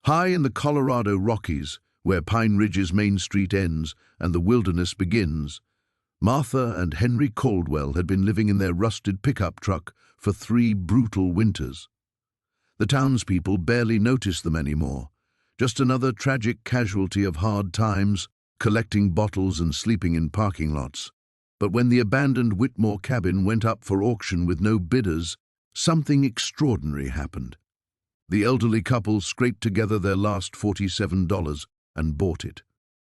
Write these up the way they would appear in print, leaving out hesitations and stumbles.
High in the Colorado Rockies, where Pine Ridge's Main Street ends and the wilderness begins, Martha and Henry Caldwell had been living in their rusted pickup truck for 3 brutal winters. The townspeople barely noticed them anymore, just another tragic casualty of hard times, collecting bottles and sleeping in parking lots. But when the abandoned Whitmore cabin went up for auction with no bidders, something extraordinary happened. The elderly couple scraped together their last $47 and bought it.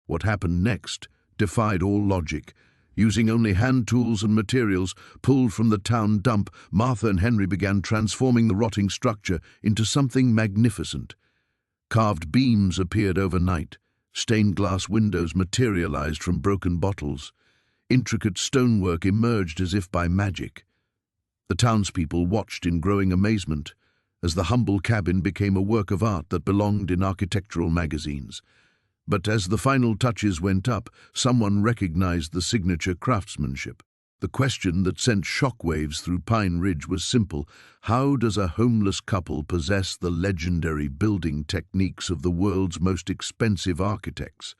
What happened next defied all logic. Using only hand tools and materials pulled from the town dump, Martha and Henry began transforming the rotting structure into something magnificent. Carved beams appeared overnight, stained glass windows materialized from broken bottles, intricate stonework emerged as if by magic. The townspeople watched in growing amazement as the humble cabin became a work of art that belonged in architectural magazines. But as the final touches went up, someone recognized the signature craftsmanship. The question that sent shockwaves through Pine Ridge was simple: how does a homeless couple possess the legendary building techniques of the world's most expensive architects?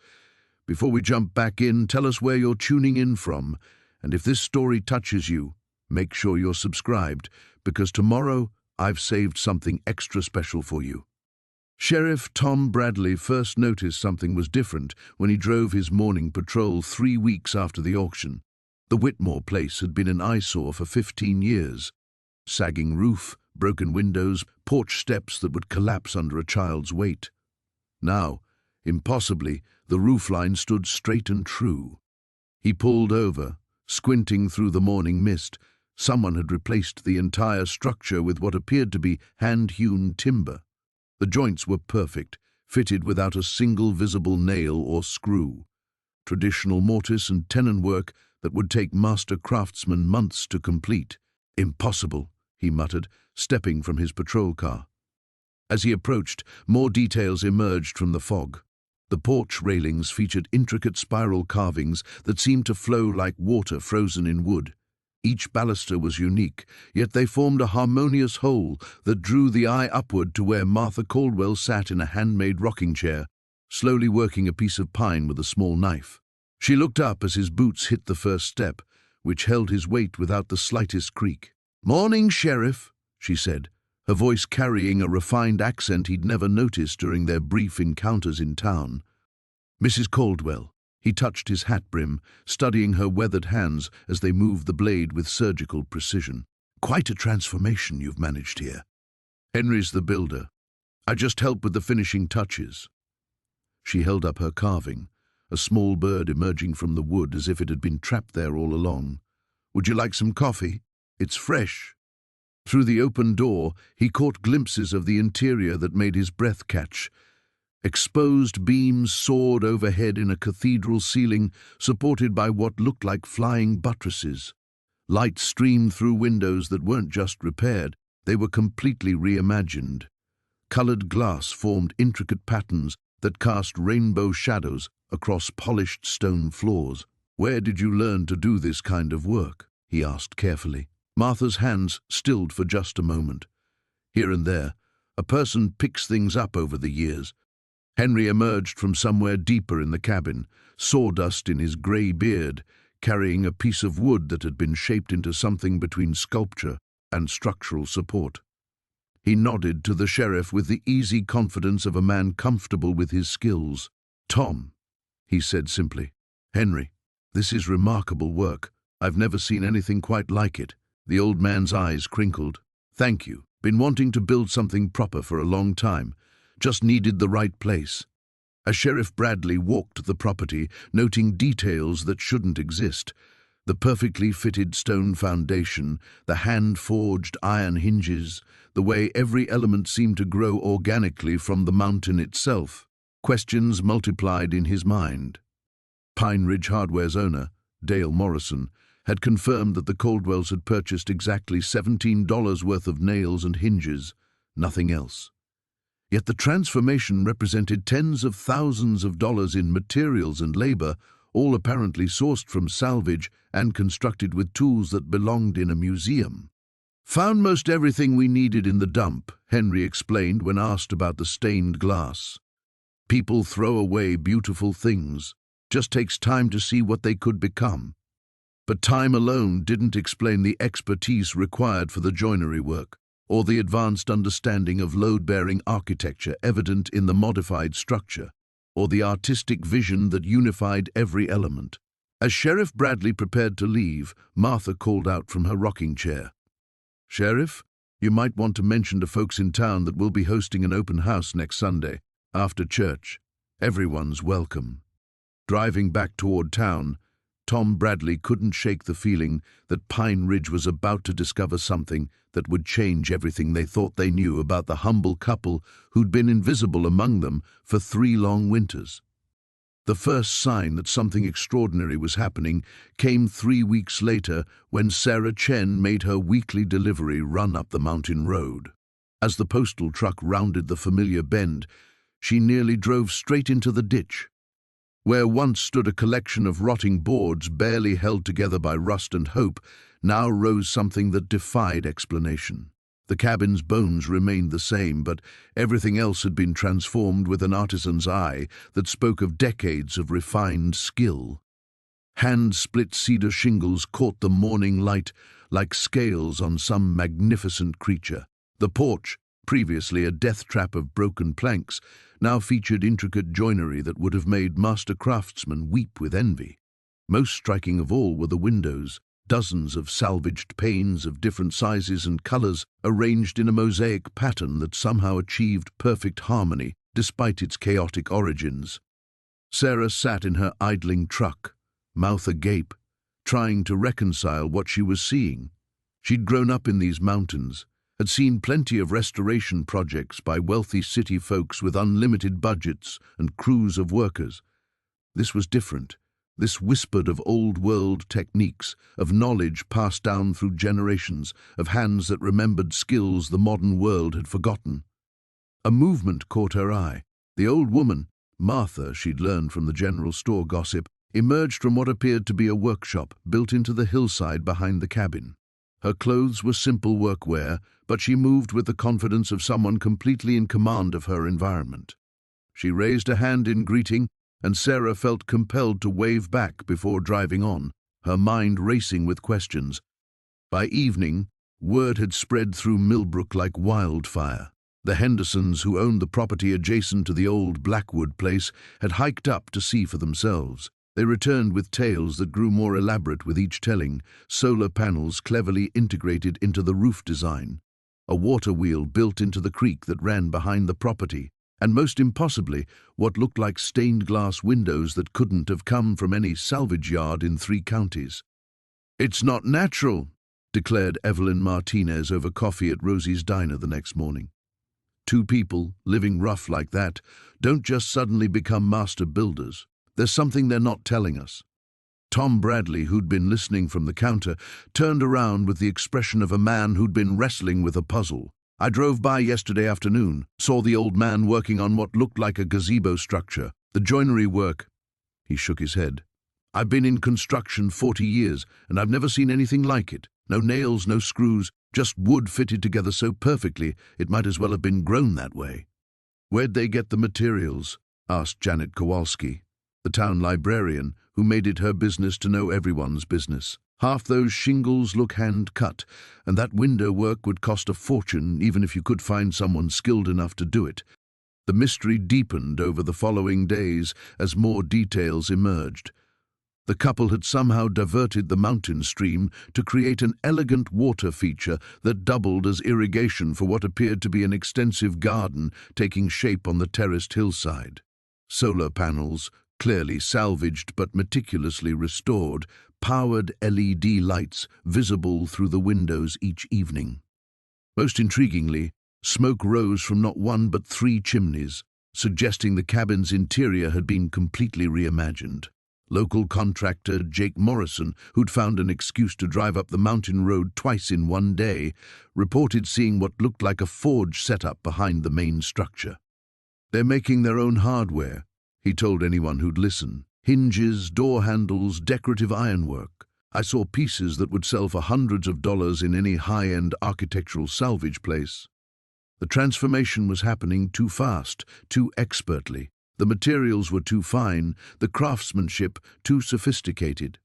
Before we jump back in, tell us where you're tuning in from, and if this story touches you, make sure you're subscribed, because tomorrow I've saved something extra special for you. Sheriff Tom Bradley first noticed something was different when he drove his morning patrol 3 weeks after the auction. The Whitmore place had been an eyesore for 15 years. Sagging roof, broken windows, porch steps that would collapse under a child's weight. Now, impossibly, the roofline stood straight and true. He pulled over, squinting through the morning mist. Someone had replaced the entire structure with what appeared to be hand-hewn timber. The joints were perfect, fitted without a single visible nail or screw. Traditional mortise and tenon work that would take master craftsmen months to complete. "Impossible," he muttered, stepping from his patrol car. As he approached, more details emerged from the fog. The porch railings featured intricate spiral carvings that seemed to flow like water frozen in wood. Each baluster was unique, yet they formed a harmonious whole that drew the eye upward to where Martha Caldwell sat in a handmade rocking chair, slowly working a piece of pine with a small knife. She looked up as his boots hit the first step, which held his weight without the slightest creak. "Morning, Sheriff," she said, her voice carrying a refined accent he'd never noticed during their brief encounters in town. "Mrs. Caldwell." He touched his hat brim, studying her weathered hands as they moved the blade with surgical precision. "Quite a transformation you've managed here." "Henry's the builder. I just help with the finishing touches." She held up her carving, a small bird emerging from the wood as if it had been trapped there all along. "Would you like some coffee? It's fresh." Through the open door, he caught glimpses of the interior that made his breath catch. Exposed beams soared overhead in a cathedral ceiling, supported by what looked like flying buttresses. Light streamed through windows that weren't just repaired, they were completely reimagined. Colored glass formed intricate patterns that cast rainbow shadows across polished stone floors. "Where did you learn to do this kind of work?" he asked carefully. Martha's hands stilled for just a moment. Here and there, a person picks things up over the years. Henry emerged from somewhere deeper in the cabin, sawdust in his grey beard, carrying a piece of wood that had been shaped into something between sculpture and structural support. He nodded to the sheriff with the easy confidence of a man comfortable with his skills. "Tom," he said simply. "Henry, this is remarkable work. I've never seen anything quite like it." The old man's eyes crinkled. "Thank you. Been wanting to build something proper for a long time. Just needed the right place." As Sheriff Bradley walked the property, noting details that shouldn't exist, the perfectly fitted stone foundation, the hand-forged iron hinges, the way every element seemed to grow organically from the mountain itself, questions multiplied in his mind. Pine Ridge Hardware's owner, Dale Morrison, had confirmed that the Caldwells had purchased exactly $17 worth of nails and hinges, nothing else. Yet the transformation represented tens of thousands of dollars in materials and labor, all apparently sourced from salvage and constructed with tools that belonged in a museum. "Found most everything we needed in the dump," Henry explained when asked about the stained glass. People throw away beautiful things. Just takes time to see what they could become. But time alone didn't explain the expertise required for the joinery work, or the advanced understanding of load-bearing architecture evident in the modified structure, or the artistic vision that unified every element. As Sheriff Bradley prepared to leave, Martha called out from her rocking chair. "Sheriff, you might want to mention to folks in town that we'll be hosting an open house next Sunday, after church. Everyone's welcome." Driving back toward town, Tom Bradley couldn't shake the feeling that Pine Ridge was about to discover something that would change everything they thought they knew about the humble couple who'd been invisible among them for 3 long winters. The first sign that something extraordinary was happening came 3 weeks later when Sarah Chen made her weekly delivery run up the mountain road. As the postal truck rounded the familiar bend, she nearly drove straight into the ditch. Where once stood a collection of rotting boards barely held together by rust and hope, now rose something that defied explanation. The cabin's bones remained the same, but everything else had been transformed with an artisan's eye that spoke of decades of refined skill. Hand-split cedar shingles caught the morning light like scales on some magnificent creature. The porch, previously a death trap of broken planks, now featured intricate joinery that would have made master craftsmen weep with envy. Most striking of all were the windows, dozens of salvaged panes of different sizes and colors arranged in a mosaic pattern that somehow achieved perfect harmony despite its chaotic origins. Sarah sat in her idling truck, mouth agape, trying to reconcile what she was seeing. She'd grown up in these mountains, had seen plenty of restoration projects by wealthy city folks with unlimited budgets and crews of workers. This was different. This whispered of old-world techniques, of knowledge passed down through generations, of hands that remembered skills the modern world had forgotten. A movement caught her eye. The old woman, Martha, she'd learned from the general store gossip, emerged from what appeared to be a workshop built into the hillside behind the cabin. Her clothes were simple workwear, but she moved with the confidence of someone completely in command of her environment. She raised a hand in greeting, and Sarah felt compelled to wave back before driving on, her mind racing with questions. By evening, word had spread through Millbrook like wildfire. The Hendersons, who owned the property adjacent to the old Blackwood place, had hiked up to see for themselves. They returned with tales that grew more elaborate with each telling, solar panels cleverly integrated into the roof design, a water wheel built into the creek that ran behind the property, and most impossibly, what looked like stained glass windows that couldn't have come from any salvage yard in 3 counties. "It's not natural," declared Evelyn Martinez over coffee at Rosie's diner the next morning. 2 people, living rough like that, don't just suddenly become master builders. There's something they're not telling us. Tom Bradley, who'd been listening from the counter, turned around with the expression of a man who'd been wrestling with a puzzle. "I drove by yesterday afternoon, saw the old man working on what looked like a gazebo structure. The joinery work." He shook his head. "I've been in construction 40 years, and I've never seen anything like it. No nails, no screws, just wood fitted together so perfectly it might as well have been grown that way." "Where'd they get the materials?" asked Janet Kowalski, the town librarian, who made it her business to know everyone's business. "Half those shingles look hand-cut, and that window work would cost a fortune even if you could find someone skilled enough to do it." The mystery deepened over the following days as more details emerged. The couple had somehow diverted the mountain stream to create an elegant water feature that doubled as irrigation for what appeared to be an extensive garden taking shape on the terraced hillside. Solar panels, clearly salvaged but meticulously restored, powered LED lights visible through the windows each evening. Most intriguingly, smoke rose from not 1 but 3 chimneys, suggesting the cabin's interior had been completely reimagined. Local contractor Jake Morrison, who'd found an excuse to drive up the mountain road twice in one day, reported seeing what looked like a forge setup behind the main structure. "They're making their own hardware," he told anyone who'd listen. "Hinges, door handles, decorative ironwork. I saw pieces that would sell for hundreds of dollars in any high-end architectural salvage place." The transformation was happening too fast, too expertly. The materials were too fine, the craftsmanship too sophisticated.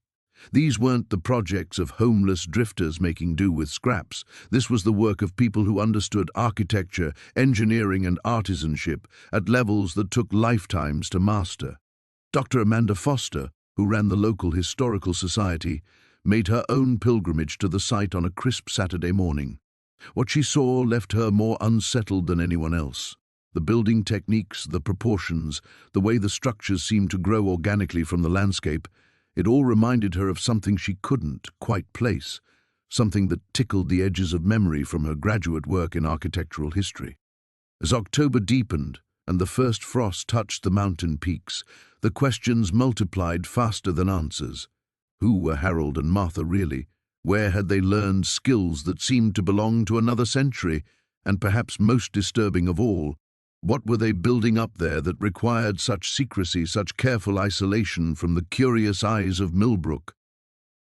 These weren't the projects of homeless drifters making do with scraps. This was the work of people who understood architecture, engineering, and artisanship at levels that took lifetimes to master. Dr. Amanda Foster, who ran the local historical society, made her own pilgrimage to the site on a crisp Saturday morning. What she saw left her more unsettled than anyone else. The building techniques, the proportions, the way the structures seemed to grow organically from the landscape, it all reminded her of something she couldn't quite place, something that tickled the edges of memory from her graduate work in architectural history. As October deepened and the first frost touched the mountain peaks, the questions multiplied faster than answers. Who were Harold and Martha really? Where had they learned skills that seemed to belong to another century? And perhaps most disturbing of all, what were they building up there that required such secrecy, such careful isolation from the curious eyes of Millbrook?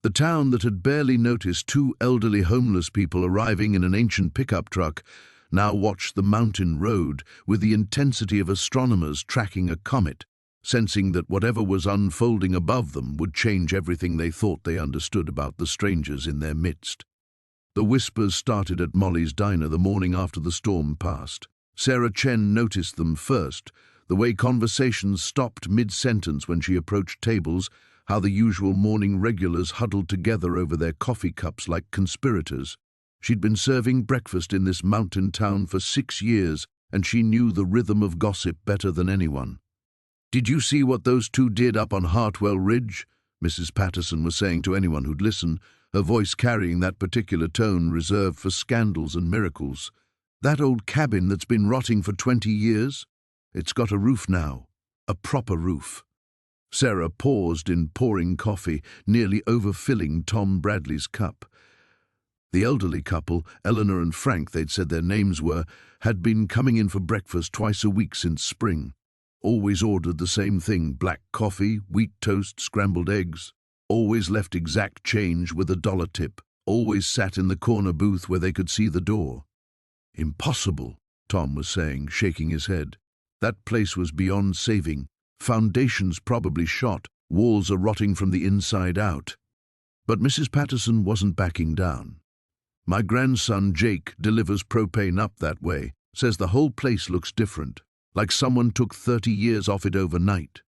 The town that had barely noticed two elderly homeless people arriving in an ancient pickup truck now watched the mountain road with the intensity of astronomers tracking a comet, sensing that whatever was unfolding above them would change everything they thought they understood about the strangers in their midst. The whispers started at Molly's diner the morning after the storm passed. Sarah Chen noticed them first, the way conversations stopped mid-sentence when she approached tables, how the usual morning regulars huddled together over their coffee cups like conspirators. She'd been serving breakfast in this mountain town for 6 years, and she knew the rhythm of gossip better than anyone. "Did you see what those two did up on Hartwell Ridge?" Mrs. Patterson was saying to anyone who'd listen, her voice carrying that particular tone reserved for scandals and miracles. "That old cabin that's been rotting for 20 years? It's got a roof now, a proper roof." Sarah paused in pouring coffee, nearly overfilling Tom Bradley's cup. The elderly couple, Eleanor and Frank they'd said their names were, had been coming in for breakfast twice a week since spring. Always ordered the same thing: black coffee, wheat toast, scrambled eggs. Always left exact change with a $1 tip. Always sat in the corner booth where they could see the door. "Impossible," Tom was saying, shaking his head. "That place was beyond saving. Foundations probably shot. Walls are rotting from the inside out." But Mrs. Patterson wasn't backing down. "My grandson Jake delivers propane up that way. Says the whole place looks different, like someone took 30 years off it overnight."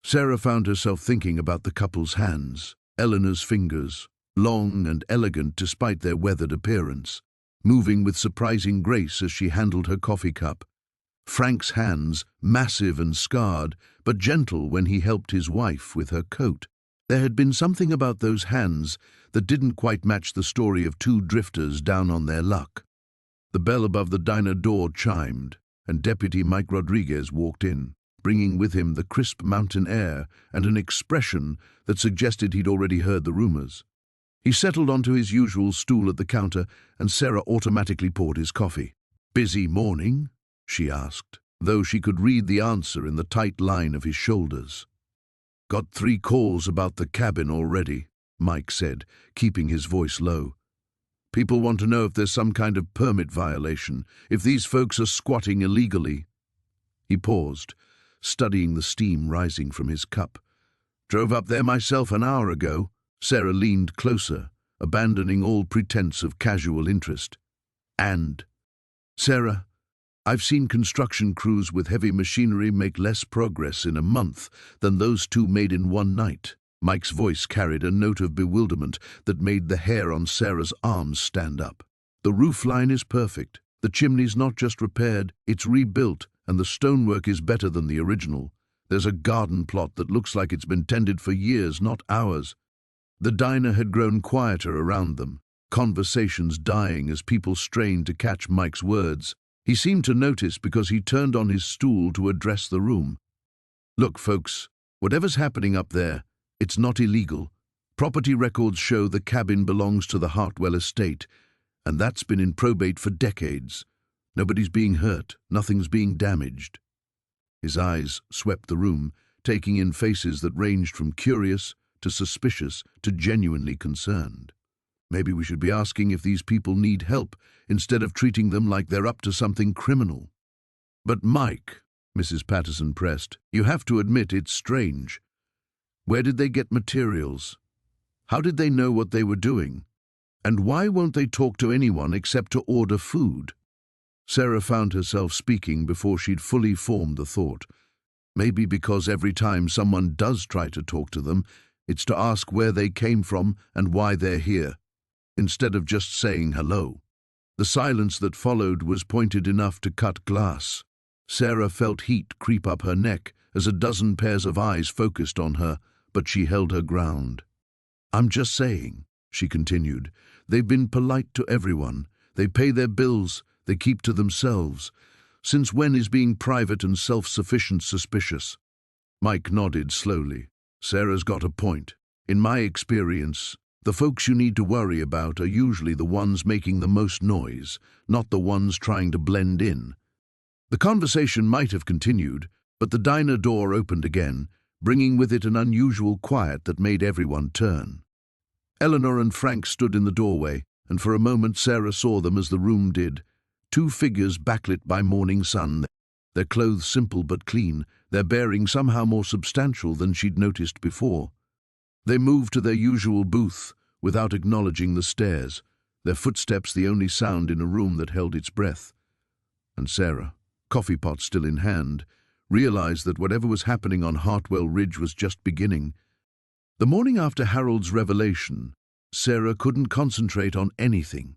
Sarah found herself thinking about the couple's hands, Eleanor's fingers, long and elegant despite their weathered appearance, moving with surprising grace as she handled her coffee cup. Frank's hands, massive and scarred, but gentle when he helped his wife with her coat. There had been something about those hands that didn't quite match the story of two drifters down on their luck. The bell above the diner door chimed, and Deputy Mike Rodriguez walked in, bringing with him the crisp mountain air and an expression that suggested he'd already heard the rumors. He settled onto his usual stool at the counter, and Sarah automatically poured his coffee. "Busy morning?" she asked, though she could read the answer in the tight line of his shoulders. "Got 3 calls about the cabin already," Mike said, keeping his voice low. "People want to know if there's some kind of permit violation, if these folks are squatting illegally." He paused, studying the steam rising from his cup. "Drove up there myself an hour ago." Sarah leaned closer, abandoning all pretense of casual interest. "And?" "Sarah, I've seen construction crews with heavy machinery make less progress in a month than those two made in one night." Mike's voice carried a note of bewilderment that made the hair on Sarah's arms stand up. "The roof line is perfect. The chimney's not just repaired, it's rebuilt, and the stonework is better than the original. There's a garden plot that looks like it's been tended for years, not hours." The diner had grown quieter around them, conversations dying as people strained to catch Mike's words. He seemed to notice because he turned on his stool to address the room. "Look, folks, whatever's happening up there, it's not illegal. Property records show the cabin belongs to the Hartwell estate, and that's been in probate for decades. Nobody's being hurt, nothing's being damaged." His eyes swept the room, taking in faces that ranged from curious to suspicious to genuinely concerned. Maybe we should be asking if these people need help instead of treating them like they're up to something criminal. But Mike, Mrs. Patterson pressed, you have to admit it's strange. Where did they get materials? How did they know what they were doing? And why won't they talk to anyone except to order food? Sarah found herself speaking before she'd fully formed the thought. Maybe because every time someone does try to talk to them, it's to ask where they came from and why they're here, instead of just saying hello. The silence that followed was pointed enough to cut glass. Sarah felt heat creep up her neck as a dozen pairs of eyes focused on her, but she held her ground. I'm just saying, she continued, they've been polite to everyone. They pay their bills, they keep to themselves. Since when is being private and self-sufficient suspicious? Mike nodded slowly. Sarah's got a point. In my experience, the folks you need to worry about are usually the ones making the most noise, not the ones trying to blend in. The conversation might have continued, but the diner door opened again, bringing with it an unusual quiet that made everyone turn. Eleanor and Frank stood in the doorway, and for a moment Sarah saw them as the room did. Two figures backlit by morning sun, their clothes simple but clean, their bearing somehow more substantial than she'd noticed before. They moved to their usual booth without acknowledging the stairs, their footsteps the only sound in a room that held its breath. And Sarah, coffee pot still in hand, realized that whatever was happening on Hartwell Ridge was just beginning. The morning after Harold's revelation, Sarah couldn't concentrate on anything.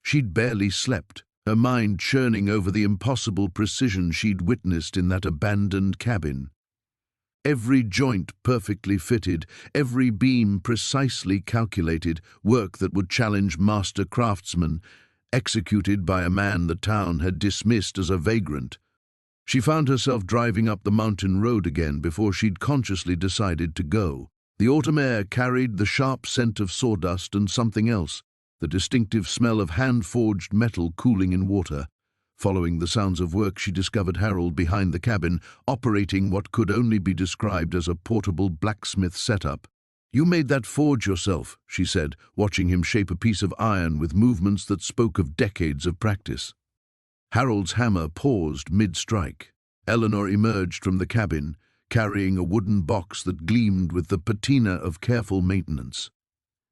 She'd barely slept, her mind churning over the impossible precision she'd witnessed in that abandoned cabin. Every joint perfectly fitted, every beam precisely calculated, work that would challenge master craftsmen, executed by a man the town had dismissed as a vagrant. She found herself driving up the mountain road again before she'd consciously decided to go. The autumn air carried the sharp scent of sawdust and something else, the distinctive smell of hand-forged metal cooling in water. Following the sounds of work, she discovered Harold behind the cabin, operating what could only be described as a portable blacksmith setup. You made that forge yourself, she said, watching him shape a piece of iron with movements that spoke of decades of practice. Harold's hammer paused mid-strike. Eleanor emerged from the cabin, carrying a wooden box that gleamed with the patina of careful maintenance.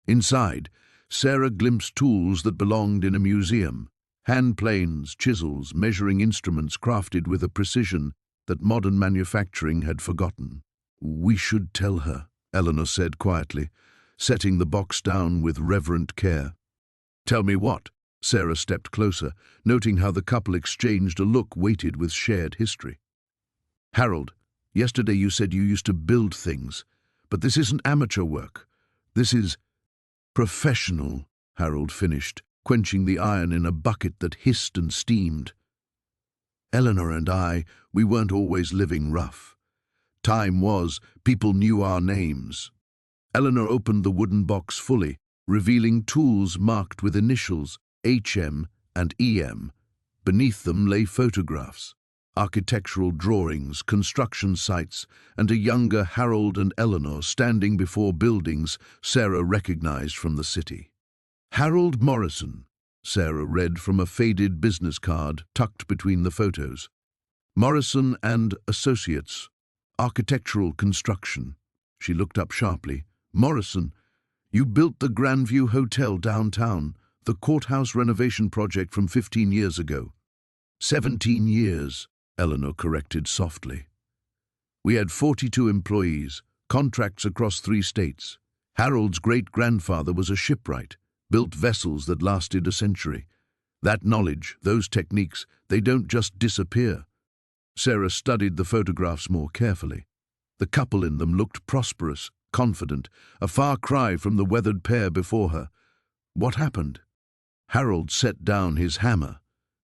Inside, Sarah glimpsed tools that belonged in a museum. Hand planes, chisels, measuring instruments crafted with a precision that modern manufacturing had forgotten. We should tell her, Eleanor said quietly, setting the box down with reverent care. Tell me what? Sarah stepped closer, noting how the couple exchanged a look weighted with shared history. Harold, yesterday you said you used to build things, but this isn't amateur work. This is professional, Harold finished, quenching the iron in a bucket that hissed and steamed. Eleanor and I, we weren't always living rough. Time was, people knew our names. Eleanor opened the wooden box fully, revealing tools marked with initials, HM and EM. Beneath them lay photographs, architectural drawings, construction sites, and a younger Harold and Eleanor standing before buildings Sarah recognized from the city. Harold Morrison, Sarah read from a faded business card tucked between the photos. Morrison and Associates, Architectural Construction. She looked up sharply. Morrison, you built the Grandview Hotel downtown, the courthouse renovation project from 15 years ago. 17 years, Eleanor corrected softly. We had 42 employees, contracts across 3 states. Harold's great-grandfather was a shipwright, built vessels that lasted a century. That knowledge, those techniques, they don't just disappear. Sarah studied the photographs more carefully. The couple in them looked prosperous, confident, a far cry from the weathered pair before her. What happened? Harold set down his hammer,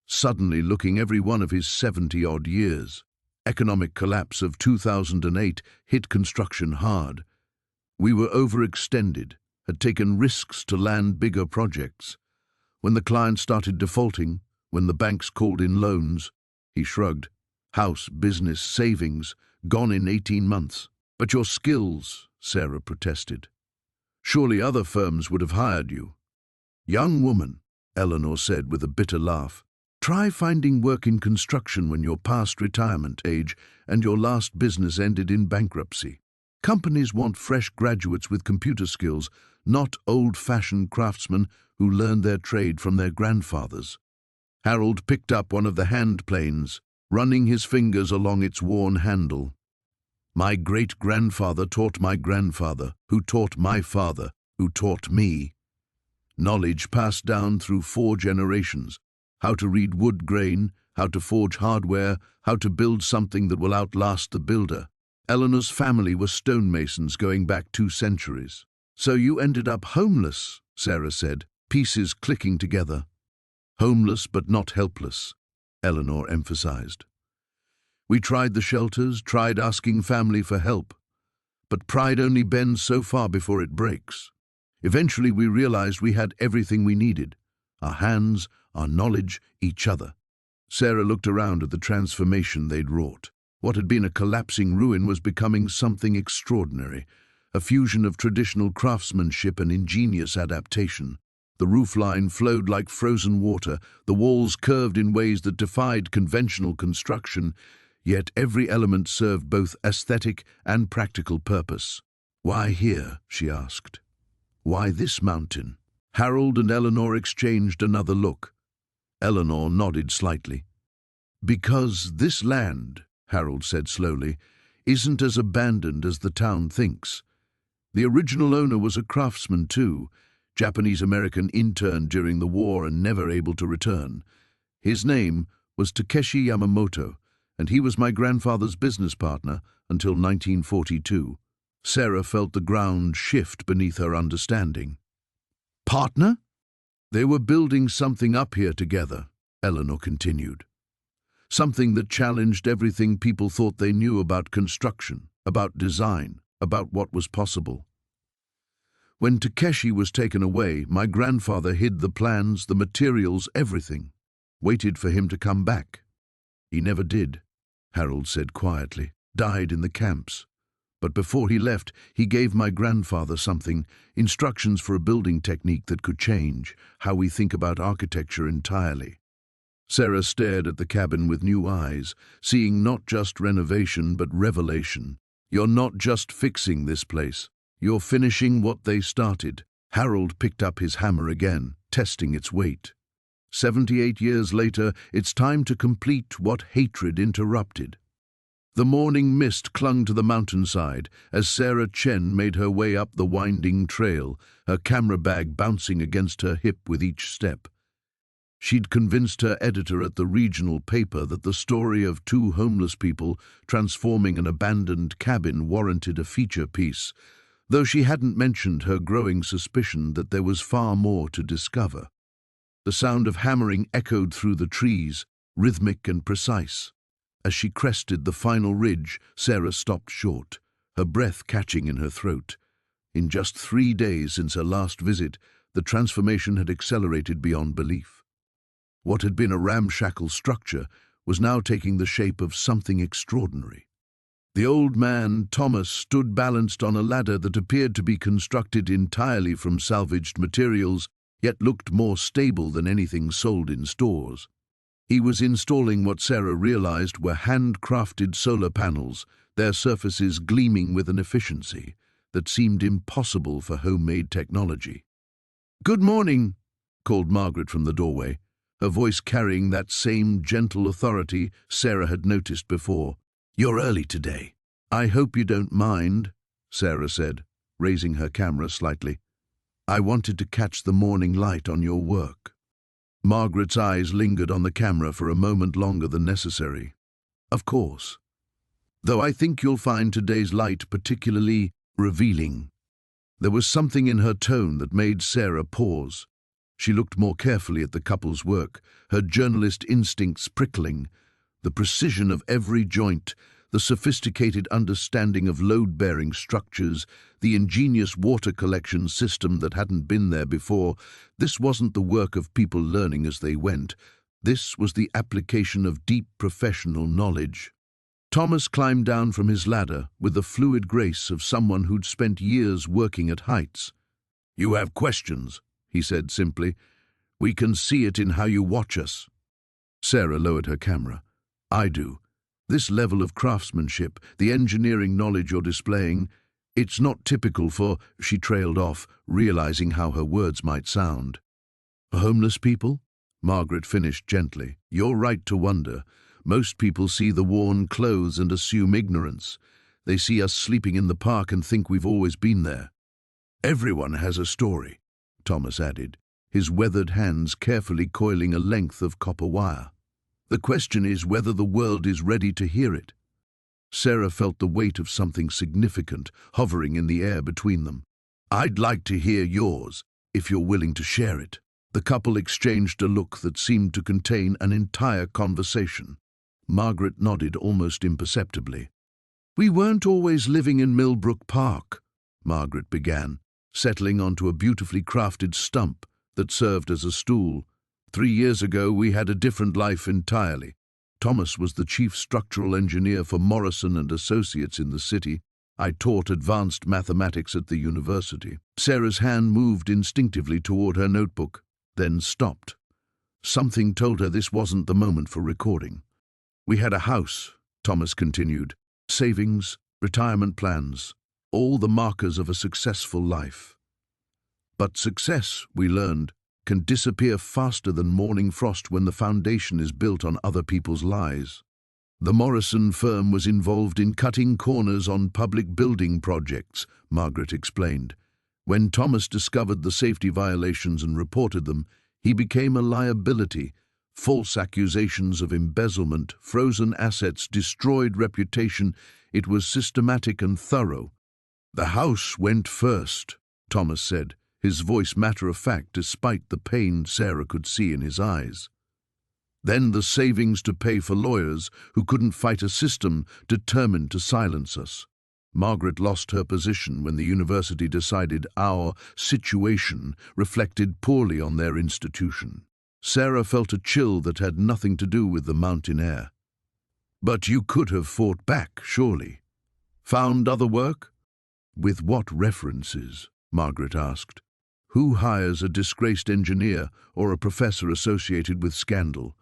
suddenly looking every one of his 70-odd years. Economic collapse of 2008 hit construction hard. We were overextended, had taken risks to land bigger projects. When the client started defaulting, when the banks called in loans, he shrugged. House, business, savings, gone in 18 months. But your skills, Sarah protested. Surely other firms would have hired you. Young woman, Eleanor said with a bitter laugh, try finding work in construction when you're past retirement age and your last business ended in bankruptcy. Companies want fresh graduates with computer skills, not old-fashioned craftsmen who learned their trade from their grandfathers. Harold picked up one of the hand planes, running his fingers along its worn handle. My great-grandfather taught my grandfather, who taught my father, who taught me. Knowledge passed down through 4 generations. How to read wood grain, how to forge hardware, how to build something that will outlast the builder. Eleanor's family were stonemasons going back 2 centuries. So you ended up homeless, Sarah said, pieces clicking together. Homeless but not helpless, Eleanor emphasized. We tried the shelters, tried asking family for help. But pride only bends so far before it breaks. Eventually we realized we had everything we needed. Our hands, our knowledge, each other. Sarah looked around at the transformation they'd wrought. What had been a collapsing ruin was becoming something extraordinary, a fusion of traditional craftsmanship and ingenious adaptation. The roofline flowed like frozen water, the walls curved in ways that defied conventional construction, yet every element served both aesthetic and practical purpose. Why here? She asked. Why this mountain? Harold and Eleanor exchanged another look. Eleanor nodded slightly. Because this land, Harold said slowly, isn't as abandoned as the town thinks. The original owner was a craftsman too, Japanese-American intern during the war and never able to return. His name was Takeshi Yamamoto, and he was my grandfather's business partner until 1942. Sarah felt the ground shift beneath her understanding. Partner? They were building something up here together, Eleanor continued. Something that challenged everything people thought they knew about construction, about design, about what was possible. When Takeshi was taken away, my grandfather hid the plans, the materials, everything. Waited for him to come back. He never did, Harold said quietly. Died in the camps. But before he left, he gave my grandfather something, instructions for a building technique that could change how we think about architecture entirely. Sarah stared at the cabin with new eyes, seeing not just renovation but revelation. You're not just fixing this place. You're finishing what they started. Harold picked up his hammer again, testing its weight. 78 years later, it's time to complete what hatred interrupted. The morning mist clung to the mountainside as Sarah Chen made her way up the winding trail, her camera bag bouncing against her hip with each step. She'd convinced her editor at the regional paper that the story of 2 homeless people transforming an abandoned cabin warranted a feature piece, though she hadn't mentioned her growing suspicion that there was far more to discover. The sound of hammering echoed through the trees, rhythmic and precise. As she crested the final ridge, Sarah stopped short, her breath catching in her throat. In just 3 days since her last visit, the transformation had accelerated beyond belief. What had been a ramshackle structure was now taking the shape of something extraordinary. The old man, Thomas, stood balanced on a ladder that appeared to be constructed entirely from salvaged materials, yet looked more stable than anything sold in stores. He was installing what Sarah realized were handcrafted solar panels, their surfaces gleaming with an efficiency that seemed impossible for homemade technology. "Good morning," called Margaret from the doorway, her voice carrying that same gentle authority Sarah had noticed before. "You're early today." "I hope you don't mind," Sarah said, raising her camera slightly. "I wanted to catch the morning light on your work." Margaret's eyes lingered on the camera for a moment longer than necessary. "Of course. Though I think you'll find today's light particularly revealing." There was something in her tone that made Sarah pause. She looked more carefully at the couple's work, her journalist instincts prickling. The precision of every joint, the sophisticated understanding of load-bearing structures, the ingenious water collection system that hadn't been there before. This wasn't the work of people learning as they went. This was the application of deep professional knowledge. Thomas climbed down from his ladder with the fluid grace of someone who'd spent years working at heights. "You have questions?" he said simply. "We can see it in how you watch us." Sarah lowered her camera. "I do. This level of craftsmanship, the engineering knowledge you're displaying, it's not typical for," she trailed off, realizing how her words might sound. "Homeless people?" Margaret finished gently. "You're right to wonder. Most people see the worn clothes and assume ignorance. They see us sleeping in the park and think we've always been there." "Everyone has a story," Thomas added, his weathered hands carefully coiling a length of copper wire. "The question is whether the world is ready to hear it." Sarah felt the weight of something significant hovering in the air between them. "I'd like to hear yours, if you're willing to share it." The couple exchanged a look that seemed to contain an entire conversation. Margaret nodded almost imperceptibly. "We weren't always living in Millbrook Park," Margaret began, settling onto a beautifully crafted stump that served as a stool. "3 years ago, we had a different life entirely. Thomas was the chief structural engineer for Morrison and Associates in the city. I taught advanced mathematics at the university." Sarah's hand moved instinctively toward her notebook, then stopped. Something told her this wasn't the moment for recording. "We had a house," Thomas continued, "savings, retirement plans, all the markers of a successful life. But success, we learned, can disappear faster than morning frost when the foundation is built on other people's lies. The Morrison firm was involved in cutting corners on public building projects," Margaret explained. "When Thomas discovered the safety violations and reported them, he became a liability. False accusations of embezzlement, frozen assets, destroyed reputation. It was systematic and thorough." "The house went first," Thomas said, his voice matter-of-fact despite the pain Sarah could see in his eyes. "Then the savings to pay for lawyers who couldn't fight a system determined to silence us. Margaret lost her position when the university decided our situation reflected poorly on their institution." Sarah felt a chill that had nothing to do with the mountain air. "But you could have fought back, surely. Found other work?" "With what references?" Margaret asked. "Who hires a disgraced engineer or a professor associated with scandal?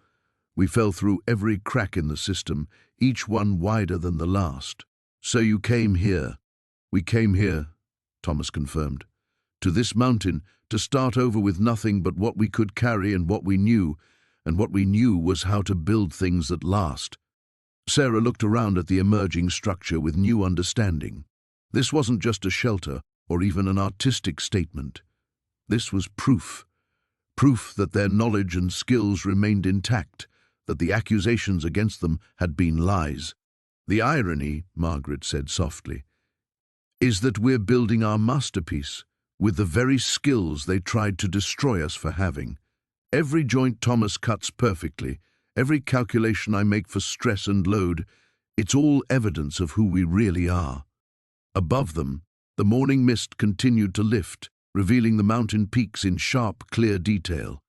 We fell through every crack in the system, each one wider than the last." "So you came here?" "We came here," Thomas confirmed. "To this mountain, to start over with nothing but what we could carry and what we knew was how to build things that last." Sarah looked around at the emerging structure with new understanding. This wasn't just a shelter or even an artistic statement. This was proof that their knowledge and skills remained intact, that the accusations against them had been lies. "The irony," Margaret said softly, "is that we're building our masterpiece with the very skills they tried to destroy us for having. Every joint Thomas cuts perfectly, every calculation I make for stress and load, it's all evidence of who we really are." Above them, the morning mist continued to lift, revealing the mountain peaks in sharp, clear detail.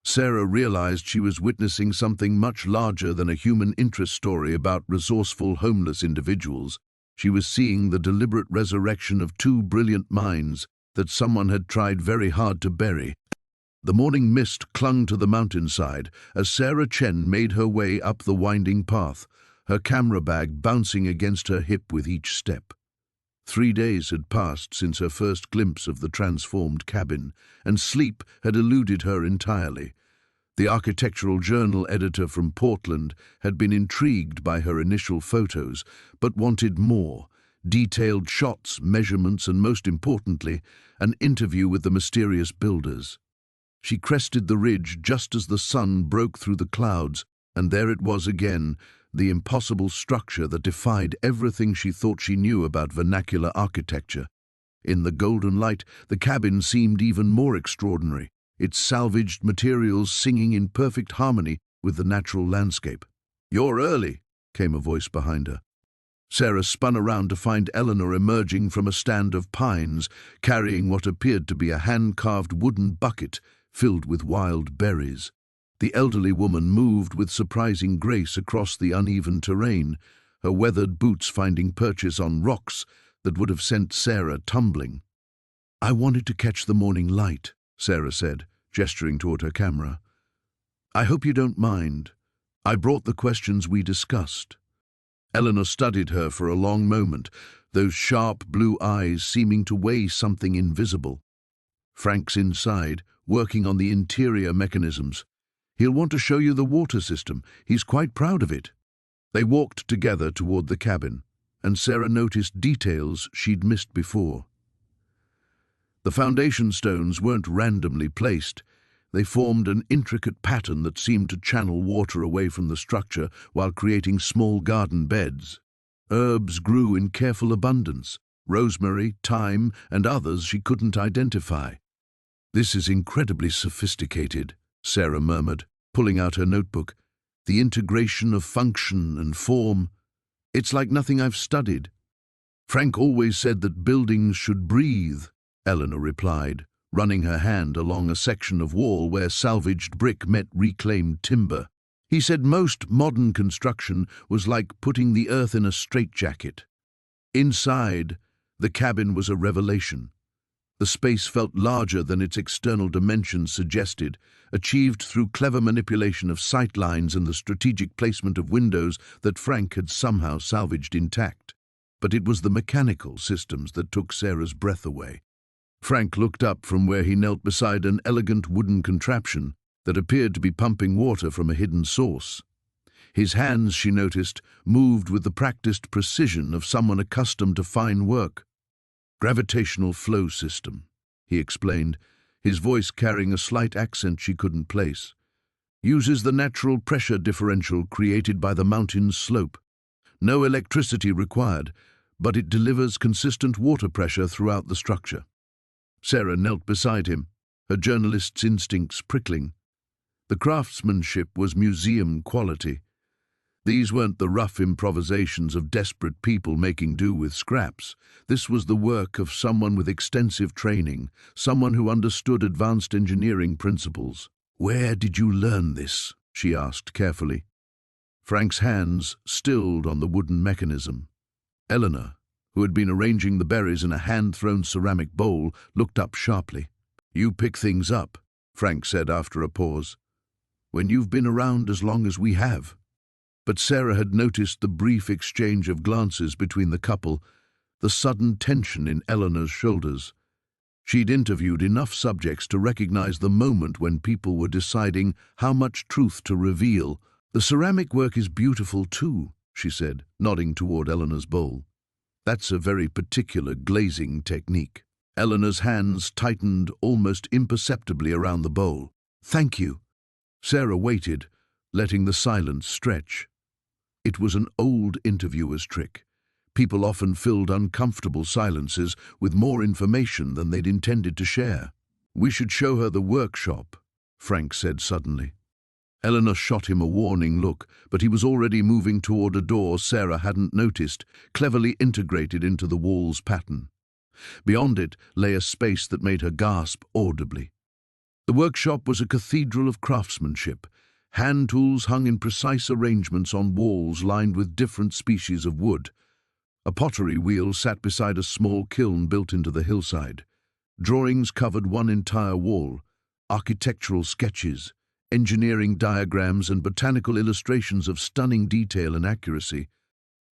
Sarah realized she was witnessing something much larger than a human interest story about resourceful homeless individuals. She was seeing the deliberate resurrection of 2 brilliant minds that someone had tried very hard to bury. The morning mist clung to the mountainside as Sarah Chen made her way up the winding path, her camera bag bouncing against her hip with each step. 3 days had passed since her first glimpse of the transformed cabin, and sleep had eluded her entirely. The Architectural Journal editor from Portland had been intrigued by her initial photos, but wanted more: detailed shots, measurements, and most importantly, an interview with the mysterious builders. She crested the ridge just as the sun broke through the clouds, and there it was again, the impossible structure that defied everything she thought she knew about vernacular architecture. In the golden light, the cabin seemed even more extraordinary, its salvaged materials singing in perfect harmony with the natural landscape. "You're early," came a voice behind her. Sarah spun around to find Eleanor emerging from a stand of pines, carrying what appeared to be a hand-carved wooden bucket filled with wild berries. The elderly woman moved with surprising grace across the uneven terrain, her weathered boots finding purchase on rocks that would have sent Sarah tumbling. "I wanted to catch the morning light," Sarah said, gesturing toward her camera. "I hope you don't mind. I brought the questions we discussed." Eleanor studied her for a long moment, those sharp blue eyes seeming to weigh something invisible. "Frank's inside, working on the interior mechanisms. He'll want to show you the water system. He's quite proud of it." They walked together toward the cabin, and Sarah noticed details she'd missed before. The foundation stones weren't randomly placed. They formed an intricate pattern that seemed to channel water away from the structure while creating small garden beds. Herbs grew in careful abundance, rosemary, thyme, and others she couldn't identify. "This is incredibly sophisticated," Sarah murmured, pulling out her notebook. "The integration of function and form. It's like nothing I've studied." "Frank always said that buildings should breathe," Eleanor replied, running her hand along a section of wall where salvaged brick met reclaimed timber. "He said most modern construction was like putting the earth in a straitjacket." Inside, the cabin was a revelation. The space felt larger than its external dimensions suggested, achieved through clever manipulation of sight lines and the strategic placement of windows that Frank had somehow salvaged intact. But it was the mechanical systems that took Sarah's breath away. Frank looked up from where he knelt beside an elegant wooden contraption that appeared to be pumping water from a hidden source. His hands, she noticed, moved with the practiced precision of someone accustomed to fine work. "Gravitational flow system," he explained, his voice carrying a slight accent she couldn't place. "Uses the natural pressure differential created by the mountain's slope. No electricity required, but it delivers consistent water pressure throughout the structure." Sarah knelt beside him, her journalist's instincts prickling. The craftsmanship was museum quality. These weren't the rough improvisations of desperate people making do with scraps. This was the work of someone with extensive training, someone who understood advanced engineering principles. "Where did you learn this?" she asked carefully. Frank's hands stilled on the wooden mechanism. Eleanor, who had been arranging the berries in a hand-thrown ceramic bowl, looked up sharply. "You pick things up," Frank said after a pause, "when you've been around as long as we have." But Sarah had noticed the brief exchange of glances between the couple, the sudden tension in Eleanor's shoulders. She'd interviewed enough subjects to recognize the moment when people were deciding how much truth to reveal. "The ceramic work is beautiful too," she said, nodding toward Eleanor's bowl. "That's a very particular glazing technique." Eleanor's hands tightened almost imperceptibly around the bowl. "Thank you." Sarah waited, letting the silence stretch. It was an old interviewer's trick. People often filled uncomfortable silences with more information than they'd intended to share. "We should show her the workshop," Frank said suddenly. Eleanor shot him a warning look, but he was already moving toward a door Sarah hadn't noticed, cleverly integrated into the wall's pattern. Beyond it lay a space that made her gasp audibly. The workshop was a cathedral of craftsmanship. Hand tools hung in precise arrangements on walls lined with different species of wood. A pottery wheel sat beside a small kiln built into the hillside. Drawings covered one entire wall, architectural sketches, engineering diagrams and botanical illustrations of stunning detail and accuracy.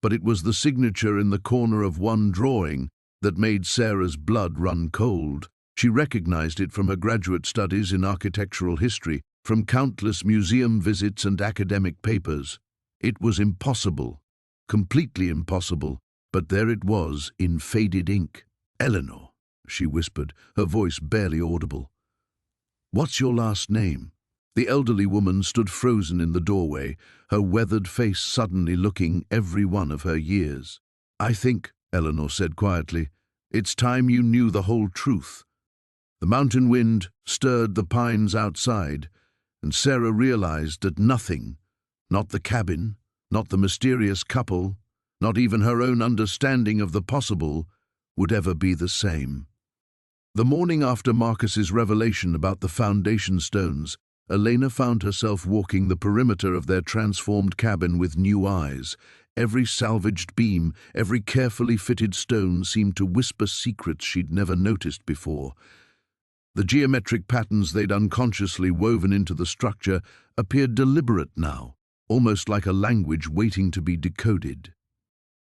But it was the signature in the corner of one drawing that made Sarah's blood run cold. She recognized it from her graduate studies in architectural history, from countless museum visits and academic papers. It was impossible, completely impossible, but there it was in faded ink. "Eleanor," she whispered, her voice barely audible. "What's your last name?" The elderly woman stood frozen in the doorway, her weathered face suddenly looking every one of her years. "I think," Eleanor said quietly, "it's time you knew the whole truth." The mountain wind stirred the pines outside, and Sarah realized that nothing, not the cabin, not the mysterious couple, not even her own understanding of the possible, would ever be the same. The morning after Marcus's revelation about the foundation stones, Elena found herself walking the perimeter of their transformed cabin with new eyes. Every salvaged beam, every carefully fitted stone seemed to whisper secrets she'd never noticed before. The geometric patterns they'd unconsciously woven into the structure appeared deliberate now, almost like a language waiting to be decoded.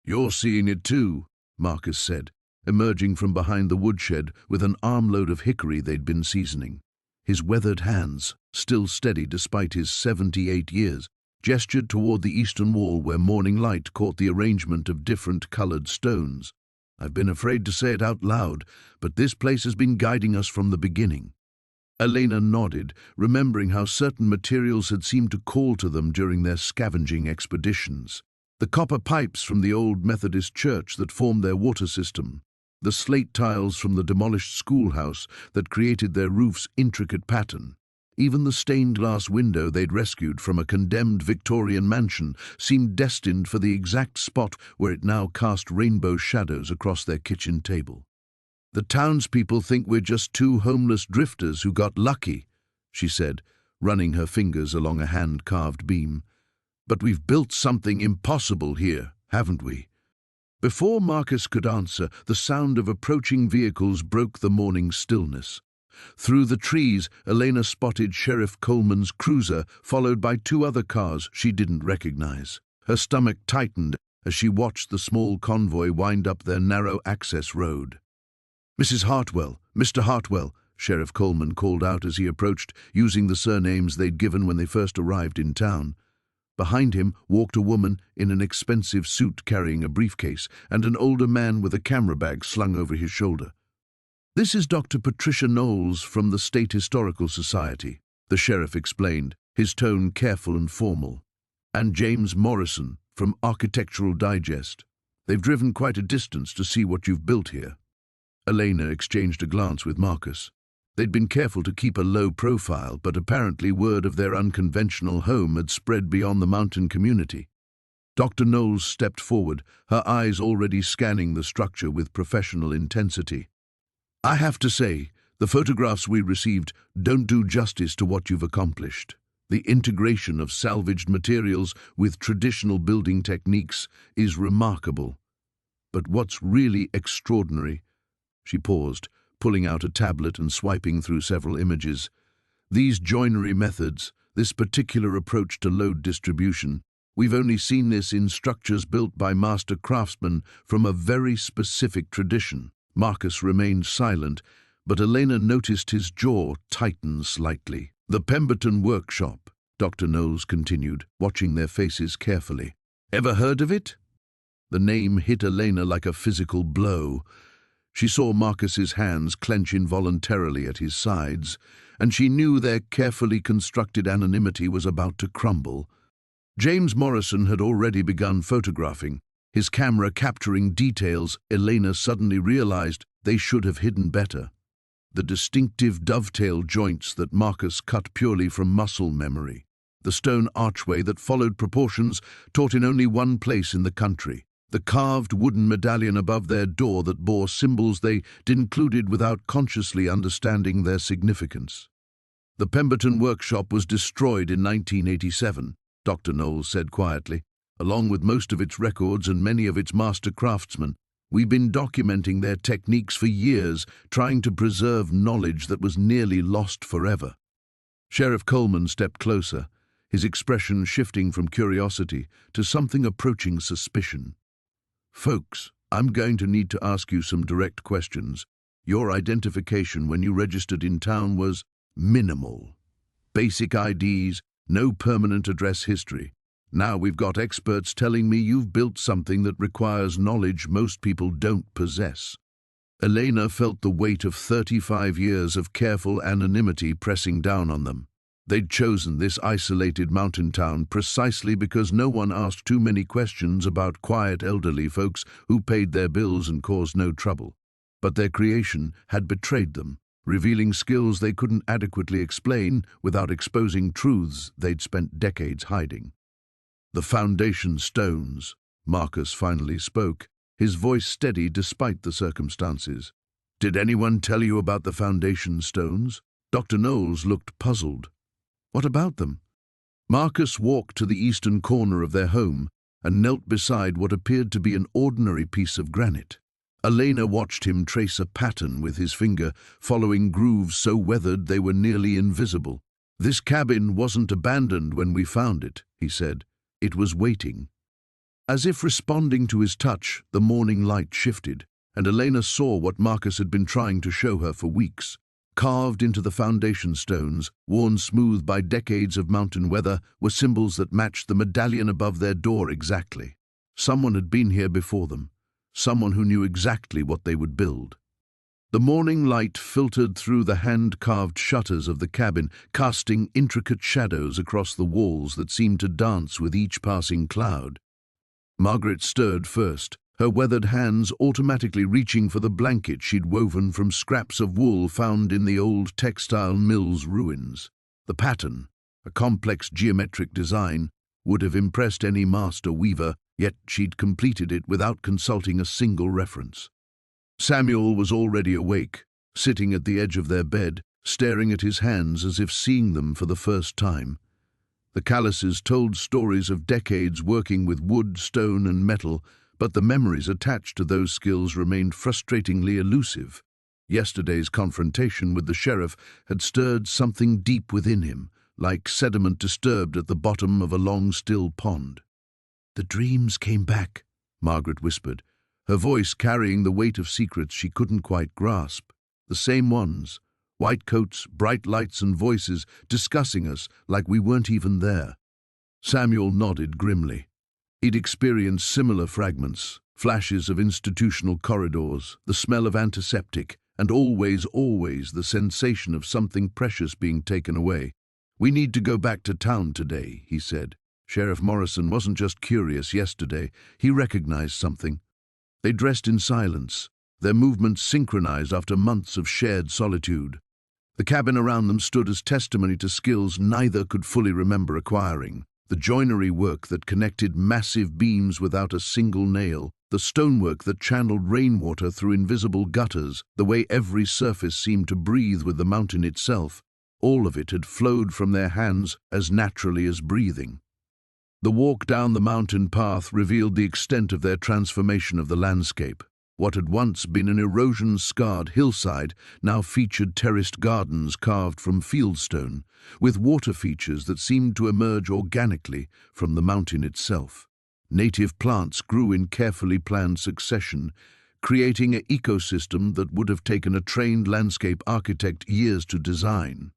"You're seeing it too," Marcus said, emerging from behind the woodshed with an armload of hickory they'd been seasoning. His weathered hands, still steady despite his 78 years, gestured toward the eastern wall where morning light caught the arrangement of different-colored stones. "I've been afraid to say it out loud, but this place has been guiding us from the beginning." Elena nodded, remembering how certain materials had seemed to call to them during their scavenging expeditions. The copper pipes from the old Methodist church that formed their water system, the slate tiles from the demolished schoolhouse that created their roof's intricate pattern. Even the stained glass window they'd rescued from a condemned Victorian mansion seemed destined for the exact spot where it now cast rainbow shadows across their kitchen table. "The townspeople think we're just two homeless drifters who got lucky," she said, running her fingers along a hand-carved beam. "But we've built something impossible here, haven't we?" Before Marcus could answer, the sound of approaching vehicles broke the morning stillness. Through the trees, Elena spotted Sheriff Coleman's cruiser, followed by two other cars she didn't recognize. Her stomach tightened as she watched the small convoy wind up their narrow access road. "Mrs. Hartwell, Mr. Hartwell," Sheriff Coleman called out as he approached, using the surnames they'd given when they first arrived in town. Behind him walked a woman in an expensive suit carrying a briefcase, and an older man with a camera bag slung over his shoulder. "This is Dr. Patricia Knowles from the State Historical Society," the sheriff explained, his tone careful and formal. "And James Morrison from Architectural Digest. They've driven quite a distance to see what you've built here." Elena exchanged a glance with Marcus. They'd been careful to keep a low profile, but apparently word of their unconventional home had spread beyond the mountain community. Dr. Knowles stepped forward, her eyes already scanning the structure with professional intensity. "I have to say, the photographs we received don't do justice to what you've accomplished. The integration of salvaged materials with traditional building techniques is remarkable. But what's really extraordinary—" She paused, pulling out a tablet and swiping through several images. "These joinery methods, this particular approach to load distribution, we've only seen this in structures built by master craftsmen from a very specific tradition." Marcus remained silent, but Elena noticed his jaw tighten slightly. "The Pemberton Workshop," Dr. Knowles continued, watching their faces carefully. "Ever heard of it?" The name hit Elena like a physical blow. She saw Marcus's hands clench involuntarily at his sides, and she knew their carefully constructed anonymity was about to crumble. James Morrison had already begun photographing, his camera capturing details Elena suddenly realized they should have hidden better. The distinctive dovetail joints that Marcus cut purely from muscle memory. The stone archway that followed proportions taught in only one place in the country. The carved wooden medallion above their door that bore symbols they'd included without consciously understanding their significance. "The Pemberton Workshop was destroyed in 1987, Dr. Knowles said quietly. "Along with most of its records and many of its master craftsmen, we've been documenting their techniques for years, trying to preserve knowledge that was nearly lost forever." Sheriff Coleman stepped closer, his expression shifting from curiosity to something approaching suspicion. "Folks, I'm going to need to ask you some direct questions. Your identification when you registered in town was minimal. Basic IDs, no permanent address history. Now we've got experts telling me you've built something that requires knowledge most people don't possess." Elena felt the weight of 35 years of careful anonymity pressing down on them. They'd chosen this isolated mountain town precisely because no one asked too many questions about quiet elderly folks who paid their bills and caused no trouble. But their creation had betrayed them, revealing skills they couldn't adequately explain without exposing truths they'd spent decades hiding. "The foundation stones," Marcus finally spoke, his voice steady despite the circumstances. "Did anyone tell you about the foundation stones?" Dr. Knowles looked puzzled. "What about them?" Marcus walked to the eastern corner of their home and knelt beside what appeared to be an ordinary piece of granite. Elena watched him trace a pattern with his finger, following grooves so weathered they were nearly invisible. "This cabin wasn't abandoned when we found it," he said. "It was waiting." As if responding to his touch, the morning light shifted, and Elena saw what Marcus had been trying to show her for weeks. Carved into the foundation stones, worn smooth by decades of mountain weather, were symbols that matched the medallion above their door exactly. Someone had been here before them, someone who knew exactly what they would build. The morning light filtered through the hand-carved shutters of the cabin, casting intricate shadows across the walls that seemed to dance with each passing cloud. Margaret stirred first, her weathered hands automatically reaching for the blanket she'd woven from scraps of wool found in the old textile mill's ruins. The pattern, a complex geometric design, would have impressed any master weaver, yet she'd completed it without consulting a single reference. Samuel was already awake, sitting at the edge of their bed, staring at his hands as if seeing them for the first time. The calluses told stories of decades working with wood, stone, and metal, but the memories attached to those skills remained frustratingly elusive. Yesterday's confrontation with the sheriff had stirred something deep within him, like sediment disturbed at the bottom of a long, still pond. "The dreams came back," Margaret whispered, her voice carrying the weight of secrets she couldn't quite grasp. "The same ones. White coats, bright lights and voices discussing us like we weren't even there." Samuel nodded grimly. He'd experienced similar fragments, flashes of institutional corridors, the smell of antiseptic, and always the sensation of something precious being taken away. "We need to go back to town today," he said. Sheriff Morrison wasn't just curious yesterday, he recognized something. They dressed in silence, their movements synchronized after months of shared solitude. The cabin around them stood as testimony to skills neither could fully remember acquiring. The joinery work that connected massive beams without a single nail, the stonework that channeled rainwater through invisible gutters, the way every surface seemed to breathe with the mountain itself, all of it had flowed from their hands as naturally as breathing. The walk down the mountain path revealed the extent of their transformation of the landscape. What had once been an erosion-scarred hillside now featured terraced gardens carved from fieldstone, with water features that seemed to emerge organically from the mountain itself. Native plants grew in carefully planned succession, creating an ecosystem that would have taken a trained landscape architect years to design.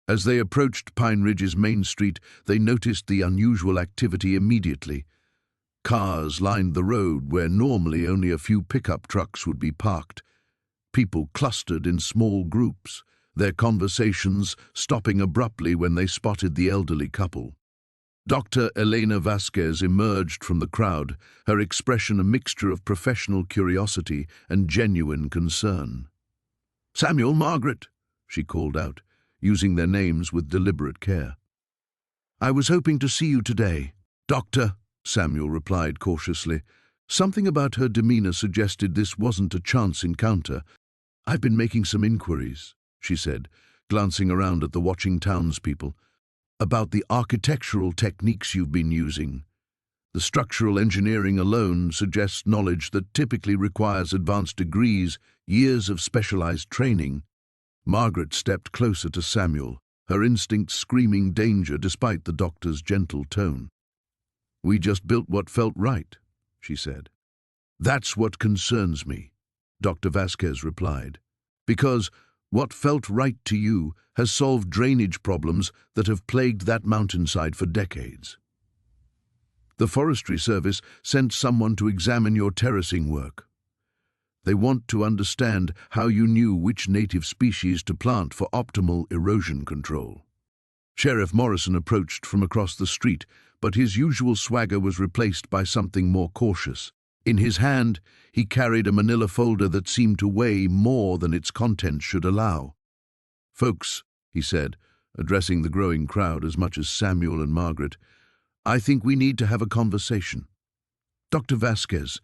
As they approached Pine Ridge's main street, they noticed the unusual activity immediately. Cars lined the road where normally only a few pickup trucks would be parked. People clustered in small groups, their conversations stopping abruptly when they spotted the elderly couple. Dr. Elena Vasquez emerged from the crowd, her expression a mixture of professional curiosity and genuine concern. "Samuel, Margaret," she called out, using their names with deliberate care. "I was hoping to see you today, Doctor," Samuel replied cautiously. Something about her demeanor suggested this wasn't a chance encounter. "I've been making some inquiries," she said, glancing around at the watching townspeople, "about the architectural techniques you've been using. The structural engineering alone suggests knowledge that typically requires advanced degrees, years of specialized training." Margaret stepped closer to Samuel, her instincts screaming danger despite the doctor's gentle tone. "We just built what felt right," she said. "That's what concerns me," Dr. Vasquez replied, "because what felt right to you has solved drainage problems that have plagued that mountainside for decades. The Forestry Service sent someone to examine your terracing work. They want to understand how you knew which native species to plant for optimal erosion control." Sheriff Morrison approached from across the street, but his usual swagger was replaced by something more cautious. In his hand, he carried a manila folder that seemed to weigh more than its contents should allow. "Folks," he said, addressing the growing crowd as much as Samuel and Margaret, "I think we need to have a conversation. Dr. Vasquez,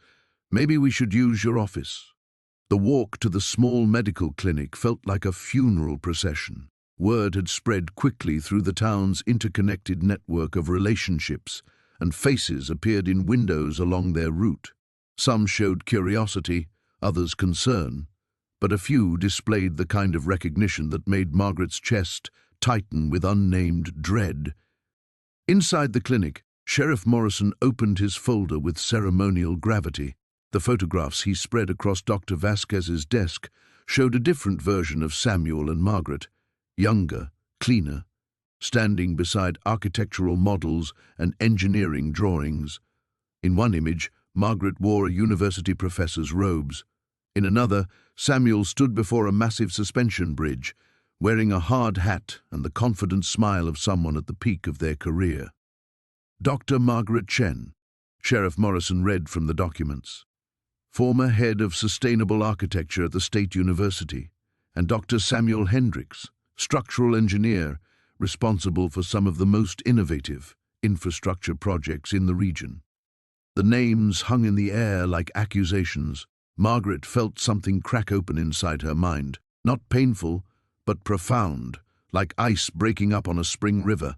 maybe we should use your office." The walk to the small medical clinic felt like a funeral procession. Word had spread quickly through the town's interconnected network of relationships, and faces appeared in windows along their route. Some showed curiosity, others concern, but a few displayed the kind of recognition that made Margaret's chest tighten with unnamed dread. Inside the clinic, Sheriff Morrison opened his folder with ceremonial gravity. The photographs he spread across Dr. Vasquez's desk showed a different version of Samuel and Margaret, younger, cleaner, standing beside architectural models and engineering drawings. In one image, Margaret wore a university professor's robes. In another, Samuel stood before a massive suspension bridge, wearing a hard hat and the confident smile of someone at the peak of their career. Dr. Margaret Chen, Sheriff Morrison read from the documents, former head of sustainable architecture at the State University, and Dr. Samuel Hendricks, structural engineer, responsible for some of the most innovative infrastructure projects in the region. The names hung in the air like accusations. Margaret felt something crack open inside her mind, not painful, but profound, like ice breaking up on a spring river.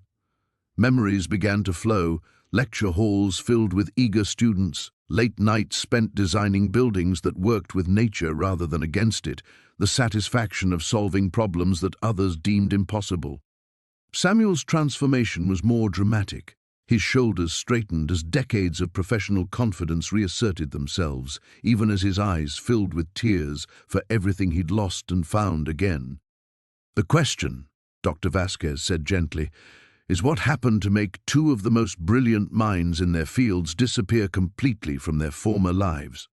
Memories began to flow, lecture halls filled with eager students, late nights spent designing buildings that worked with nature rather than against it, the satisfaction of solving problems that others deemed impossible. Samuel's transformation was more dramatic. His shoulders straightened as decades of professional confidence reasserted themselves, even as his eyes filled with tears for everything he'd lost and found again. "The question," Dr. Vasquez said gently, "is what happened to make two of the most brilliant minds in their fields disappear completely from their former lives?"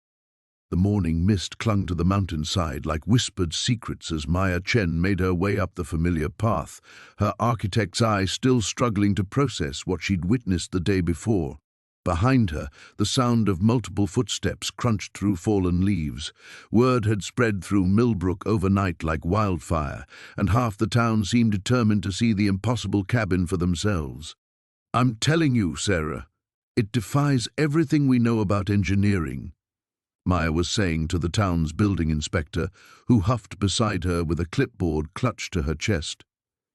The morning mist clung to the mountainside like whispered secrets as Maya Chen made her way up the familiar path, her architect's eye still struggling to process what she'd witnessed the day before. Behind her, the sound of multiple footsteps crunched through fallen leaves. Word had spread through Millbrook overnight like wildfire, and half the town seemed determined to see the impossible cabin for themselves. "I'm telling you, Sarah, it defies everything we know about engineering," Maya was saying to the town's building inspector, who huffed beside her with a clipboard clutched to her chest.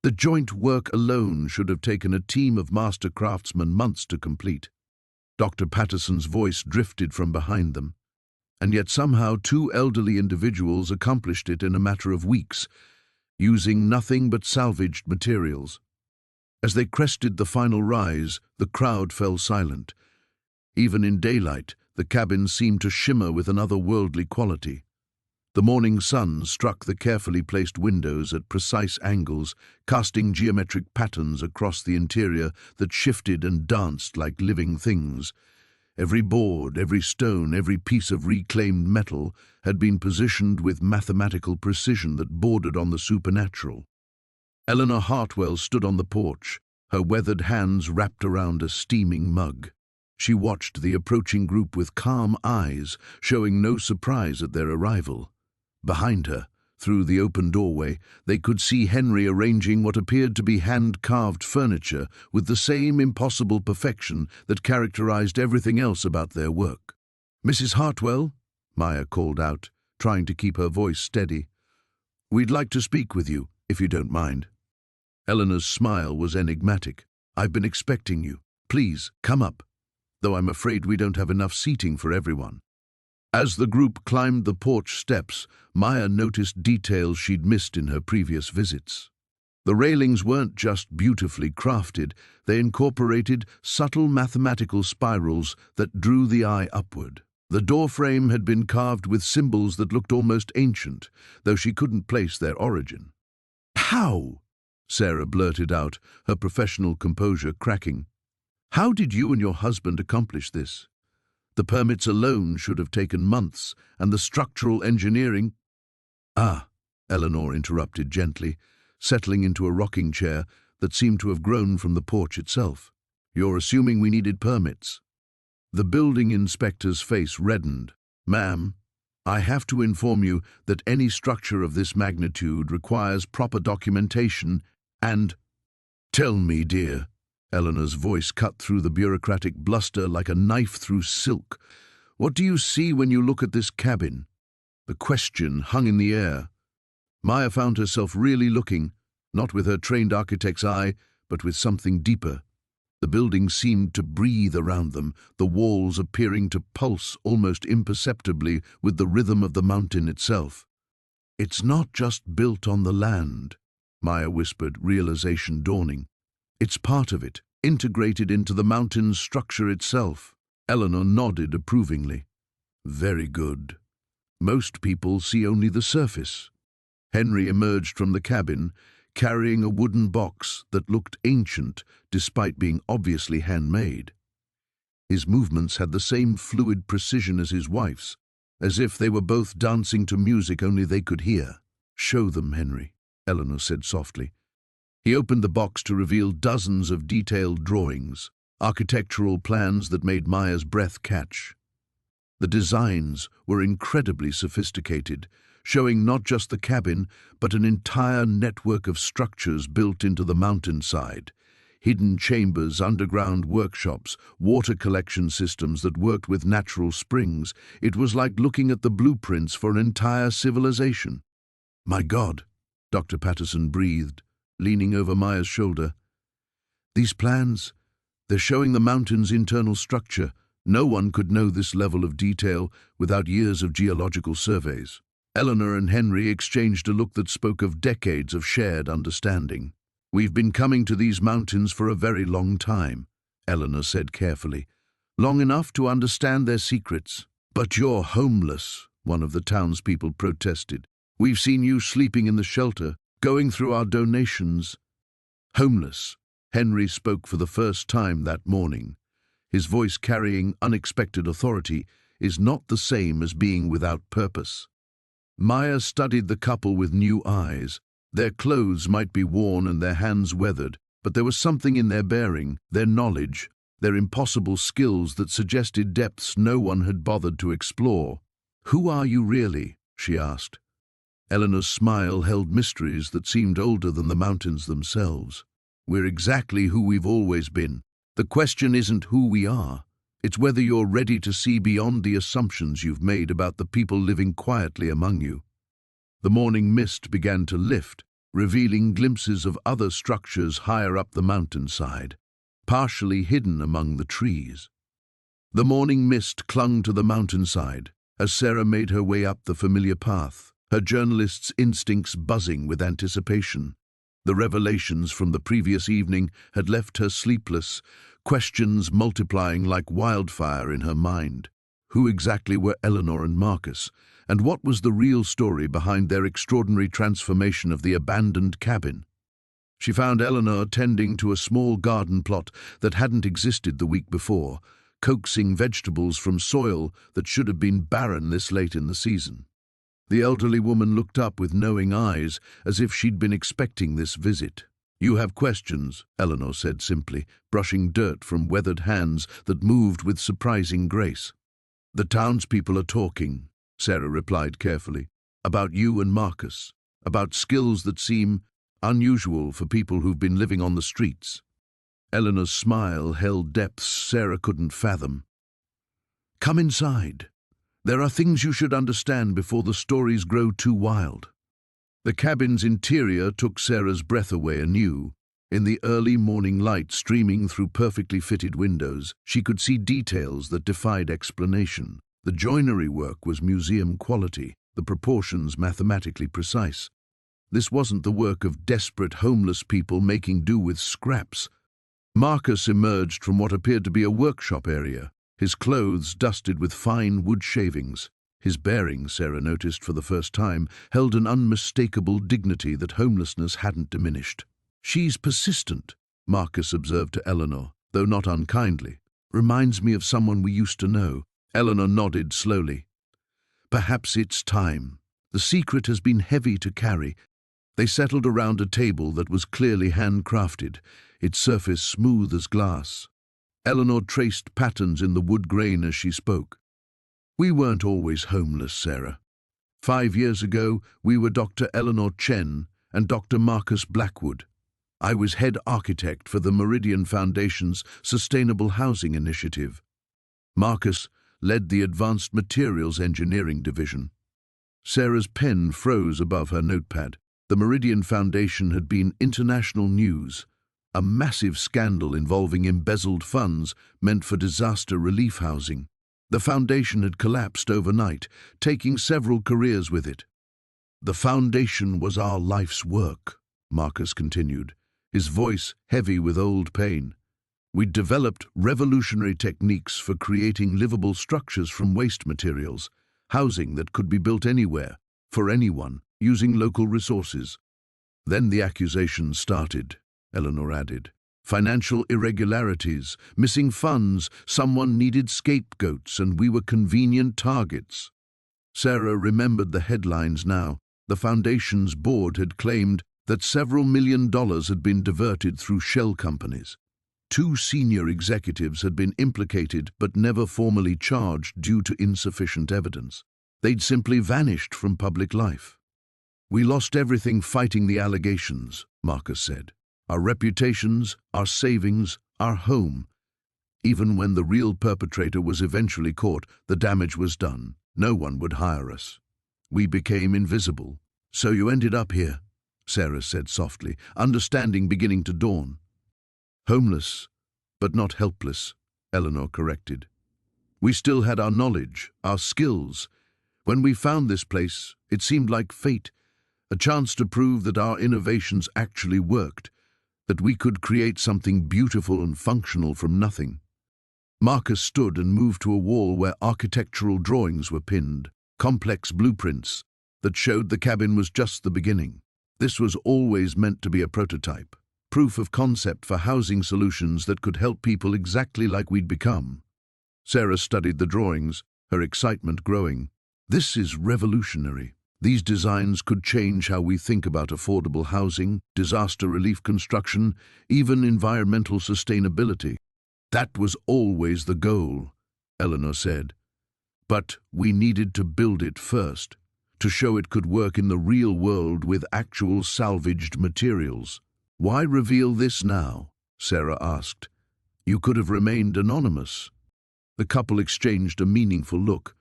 "The joint work alone should have taken a team of master craftsmen months to complete." Dr. Patterson's voice drifted from behind them, and yet somehow two elderly individuals accomplished it in a matter of weeks, using nothing but salvaged materials. As they crested the final rise, the crowd fell silent. Even in daylight, the cabin seemed to shimmer with an otherworldly quality. The morning sun struck the carefully placed windows at precise angles, casting geometric patterns across the interior that shifted and danced like living things. Every board, every stone, every piece of reclaimed metal had been positioned with mathematical precision that bordered on the supernatural. Eleanor Hartwell stood on the porch, her weathered hands wrapped around a steaming mug. She watched the approaching group with calm eyes, showing no surprise at their arrival. Behind her, through the open doorway, they could see Henry arranging what appeared to be hand-carved furniture with the same impossible perfection that characterized everything else about their work. "Mrs. Hartwell," Maya called out, trying to keep her voice steady, "we'd like to speak with you, if you don't mind." Eleanor's smile was enigmatic. "I've been expecting you. Please, come up. Though I'm afraid we don't have enough seating for everyone." As the group climbed the porch steps, Maya noticed details she'd missed in her previous visits. The railings weren't just beautifully crafted, they incorporated subtle mathematical spirals that drew the eye upward. The doorframe had been carved with symbols that looked almost ancient, though she couldn't place their origin. "How?" Sarah blurted out, her professional composure cracking. "How did you and your husband accomplish this? The permits alone should have taken months, and the structural engineering—" "Ah," Eleanor interrupted gently, settling into a rocking chair that seemed to have grown from the porch itself. "You're assuming we needed permits." The building inspector's face reddened. "Ma'am, I have to inform you that any structure of this magnitude requires proper documentation and—" "Tell me, dear." Eleanor's voice cut through the bureaucratic bluster like a knife through silk. "What do you see when you look at this cabin?" The question hung in the air. Maya found herself really looking, not with her trained architect's eye, but with something deeper. The building seemed to breathe around them, the walls appearing to pulse almost imperceptibly with the rhythm of the mountain itself. "It's not just built on the land," Maya whispered, realization dawning. "It's part of it, integrated into the mountain's structure itself." Eleanor nodded approvingly. "Very good. Most people see only the surface." Henry emerged from the cabin, carrying a wooden box that looked ancient despite being obviously handmade. His movements had the same fluid precision as his wife's, as if they were both dancing to music only they could hear. "Show them, Henry," Eleanor said softly. He opened the box to reveal dozens of detailed drawings, architectural plans that made Maya's breath catch. The designs were incredibly sophisticated, showing not just the cabin, but an entire network of structures built into the mountainside. Hidden chambers, underground workshops, water collection systems that worked with natural springs. It was like looking at the blueprints for an entire civilization. "My God," Dr. Patterson breathed, leaning over Maya's shoulder. "These plans, they're showing the mountain's internal structure. No one could know this level of detail without years of geological surveys." Eleanor and Henry exchanged a look that spoke of decades of shared understanding. "We've been coming to these mountains for a very long time," Eleanor said carefully. "Long enough to understand their secrets." "But you're homeless," one of the townspeople protested. "We've seen you sleeping in the shelter, going through our donations." "Homeless," Henry spoke for the first time that morning, his voice carrying unexpected authority, "is not the same as being without purpose." Maya studied the couple with new eyes. Their clothes might be worn and their hands weathered, but there was something in their bearing, their knowledge, their impossible skills that suggested depths no one had bothered to explore. "Who are you really?" she asked. Eleanor's smile held mysteries that seemed older than the mountains themselves. "We're exactly who we've always been. The question isn't who we are. It's whether you're ready to see beyond the assumptions you've made about the people living quietly among you." The morning mist began to lift, revealing glimpses of other structures higher up the mountainside, partially hidden among the trees. The morning mist clung to the mountainside as Sarah made her way up the familiar path, her journalist's instincts buzzing with anticipation. The revelations from the previous evening had left her sleepless, questions multiplying like wildfire in her mind. Who exactly were Eleanor and Marcus, and what was the real story behind their extraordinary transformation of the abandoned cabin? She found Eleanor tending to a small garden plot that hadn't existed the week before, coaxing vegetables from soil that should have been barren this late in the season. The elderly woman looked up with knowing eyes, as if she'd been expecting this visit. "You have questions," Eleanor said simply, brushing dirt from weathered hands that moved with surprising grace. "The townspeople are talking," Sarah replied carefully, "about you and Marcus, about skills that seem unusual for people who've been living on the streets." Eleanor's smile held depths Sarah couldn't fathom. "Come inside. There are things you should understand before the stories grow too wild." The cabin's interior took Sarah's breath away anew. In the early morning light streaming through perfectly fitted windows, she could see details that defied explanation. The joinery work was museum quality, the proportions mathematically precise. This wasn't the work of desperate homeless people making do with scraps. Marcus emerged from what appeared to be a workshop area, his clothes dusted with fine wood shavings. His bearing, Sarah noticed for the first time, held an unmistakable dignity that homelessness hadn't diminished. "She's persistent," Marcus observed to Eleanor, though not unkindly. "Reminds me of someone we used to know." Eleanor nodded slowly. "Perhaps it's time. The secret has been heavy to carry." They settled around a table that was clearly handcrafted, its surface smooth as glass. Eleanor traced patterns in the wood grain as she spoke. "We weren't always homeless, Sarah. 5 years ago, we were Dr. Eleanor Chen and Dr. Marcus Blackwood. I was head architect for the Meridian Foundation's Sustainable Housing Initiative. Marcus led the Advanced Materials Engineering Division." Sarah's pen froze above her notepad. The Meridian Foundation had been international news. A massive scandal involving embezzled funds meant for disaster relief housing. The foundation had collapsed overnight, taking several careers with it. "The foundation was our life's work," Marcus continued, his voice heavy with old pain. "We'd developed revolutionary techniques for creating livable structures from waste materials, housing that could be built anywhere, for anyone, using local resources. Then the accusations started," Eleanor added. "Financial irregularities, missing funds, someone needed scapegoats, and we were convenient targets." Sarah remembered the headlines now. The foundation's board had claimed that several $1 million had been diverted through shell companies. 2 senior executives had been implicated but never formally charged due to insufficient evidence. They'd simply vanished from public life. "We lost everything fighting the allegations," Marcus said. "Our reputations, our savings, our home. Even when the real perpetrator was eventually caught, the damage was done. No one would hire us. We became invisible." "So you ended up here," Sarah said softly, understanding beginning to dawn. "Homeless, but not helpless," Eleanor corrected. "We still had our knowledge, our skills. When we found this place, it seemed like fate, a chance to prove that our innovations actually worked, that we could create something beautiful and functional from nothing." Marcus stood and moved to a wall where architectural drawings were pinned, complex blueprints that showed the cabin was just the beginning. This was always meant to be a prototype, proof of concept for housing solutions that could help people exactly like we'd become. Sarah studied the drawings, her excitement growing. "This is revolutionary. These designs could change how we think about affordable housing, disaster relief construction, even environmental sustainability." "That was always the goal," Eleanor said. "But we needed to build it first, to show it could work in the real world with actual salvaged materials." "Why reveal this now?" Sarah asked. "You could have remained anonymous." The couple exchanged a meaningful look.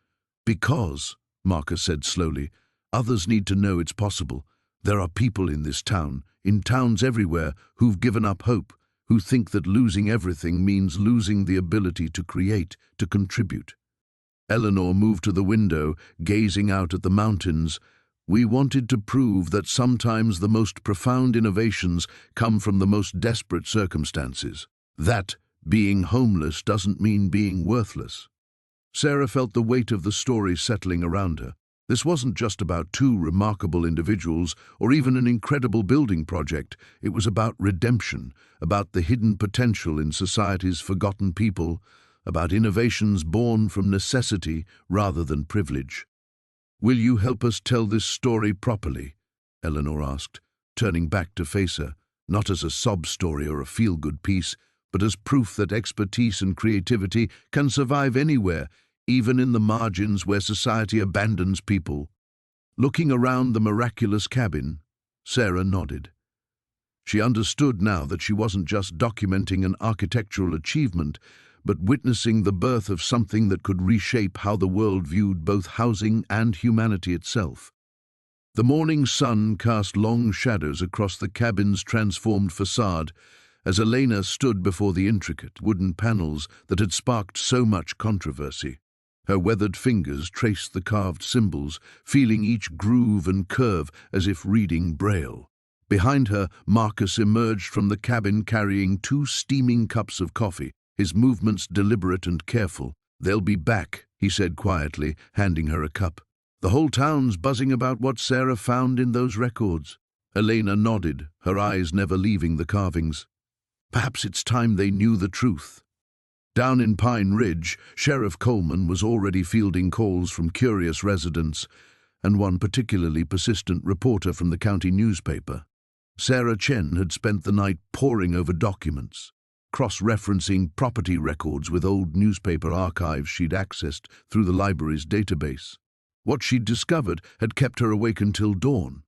"Because," Marcus said slowly, "others need to know it's possible. There are people in this town, in towns everywhere, who've given up hope, who think that losing everything means losing the ability to create, to contribute." Eleanor moved to the window, gazing out at the mountains. "We wanted to prove that sometimes the most profound innovations come from the most desperate circumstances. That being homeless doesn't mean being worthless." Sarah felt the weight of the story settling around her. This wasn't just about 2 remarkable individuals or even an incredible building project. It was about redemption, about the hidden potential in society's forgotten people, about innovations born from necessity rather than privilege. "Will you help us tell this story properly?" Eleanor asked, turning back to face her, not as a sob story or a feel-good piece, but as proof that expertise and creativity can survive anywhere, even in the margins where society abandons people. Looking around the miraculous cabin, Sarah nodded. She understood now that she wasn't just documenting an architectural achievement, but witnessing the birth of something that could reshape how the world viewed both housing and humanity itself. The morning sun cast long shadows across the cabin's transformed facade as Elena stood before the intricate wooden panels that had sparked so much controversy. Her weathered fingers traced the carved symbols, feeling each groove and curve as if reading Braille. Behind her, Marcus emerged from the cabin carrying 2 steaming cups of coffee, his movements deliberate and careful. "They'll be back," he said quietly, handing her a cup. "The whole town's buzzing about what Sarah found in those records." Elena nodded, her eyes never leaving the carvings. "Perhaps it's time they knew the truth." Down in Pine Ridge, Sheriff Coleman was already fielding calls from curious residents and one particularly persistent reporter from the county newspaper. Sarah Chen had spent the night poring over documents, cross-referencing property records with old newspaper archives she'd accessed through the library's database. What she'd discovered had kept her awake until dawn.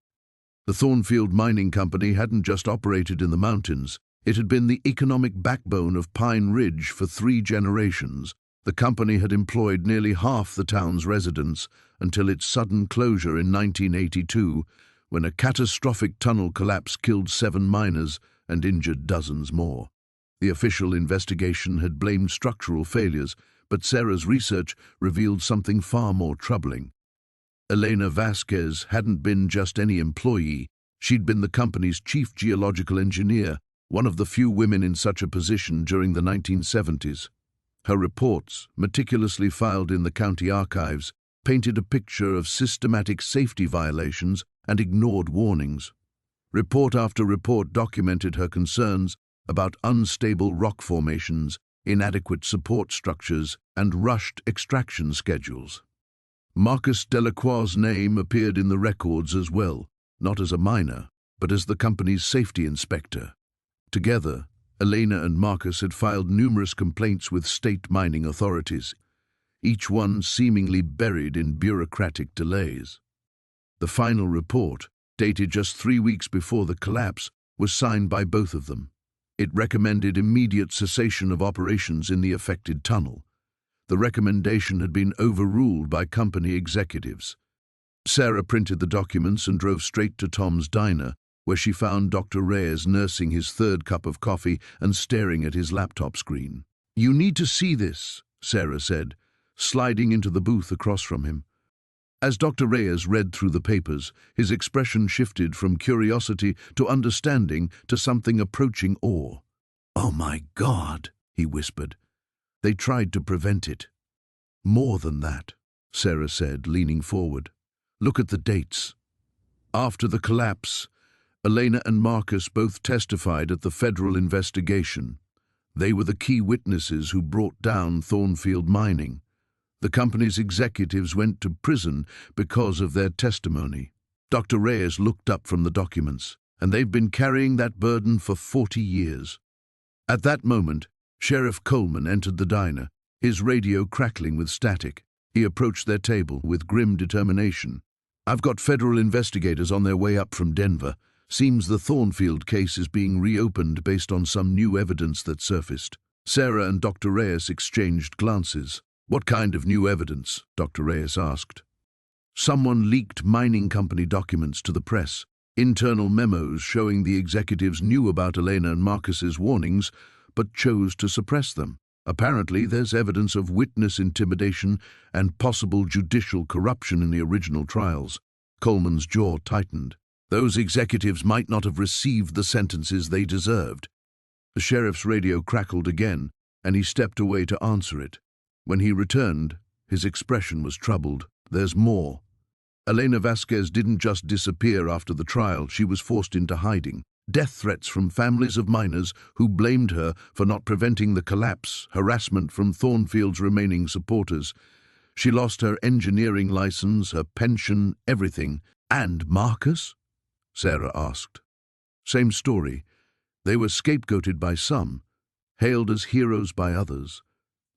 The Thornfield Mining Company hadn't just operated in the mountains. It had been the economic backbone of Pine Ridge for 3 generations. The company had employed nearly half the town's residents until its sudden closure in 1982, when a catastrophic tunnel collapse killed 7 miners and injured dozens more. The official investigation had blamed structural failures, but Sarah's research revealed something far more troubling. Elena Vasquez hadn't been just any employee. She'd been the company's chief geological engineer, one of the few women in such a position during the 1970s. Her reports, meticulously filed in the county archives, painted a picture of systematic safety violations and ignored warnings. Report after report documented her concerns about unstable rock formations, inadequate support structures, and rushed extraction schedules. Marcus Delacroix's name appeared in the records as well, not as a miner, but as the company's safety inspector. Together, Elena and Marcus had filed numerous complaints with state mining authorities, each one seemingly buried in bureaucratic delays. The final report, dated just 3 weeks before the collapse, was signed by both of them. It recommended immediate cessation of operations in the affected tunnel. The recommendation had been overruled by company executives. Sarah printed the documents and drove straight to Tom's diner, where she found Dr. Reyes nursing his third cup of coffee and staring at his laptop screen. "You need to see this," Sarah said, sliding into the booth across from him. As Dr. Reyes read through the papers, his expression shifted from curiosity to understanding to something approaching awe. "Oh my God," he whispered. "They tried to prevent it." "More than that," Sarah said, leaning forward. "Look at the dates." After the collapse, Elena and Marcus both testified at the federal investigation. They were the key witnesses who brought down Thornfield Mining. The company's executives went to prison because of their testimony. Dr. Reyes looked up from the documents, and they've been carrying that burden for 40 years. At that moment, Sheriff Coleman entered the diner, his radio crackling with static. He approached their table with grim determination. "I've got federal investigators on their way up from Denver. Seems the Thornfield case is being reopened based on some new evidence that surfaced." Sarah and Dr. Reyes exchanged glances. "What kind of new evidence?" Dr. Reyes asked. "Someone leaked mining company documents to the press, internal memos showing the executives knew about Elena and Marcus's warnings, but chose to suppress them. Apparently, there's evidence of witness intimidation and possible judicial corruption in the original trials." Coleman's jaw tightened. "Those executives might not have received the sentences they deserved." The sheriff's radio crackled again, and he stepped away to answer it. When he returned, his expression was troubled. "There's more. Elena Vasquez didn't just disappear after the trial, she was forced into hiding. Death threats from families of miners who blamed her for not preventing the collapse, harassment from Thornfield's remaining supporters. She lost her engineering license, her pension, everything." "And Marcus?" Sarah asked. "Same story. They were scapegoated by some, hailed as heroes by others.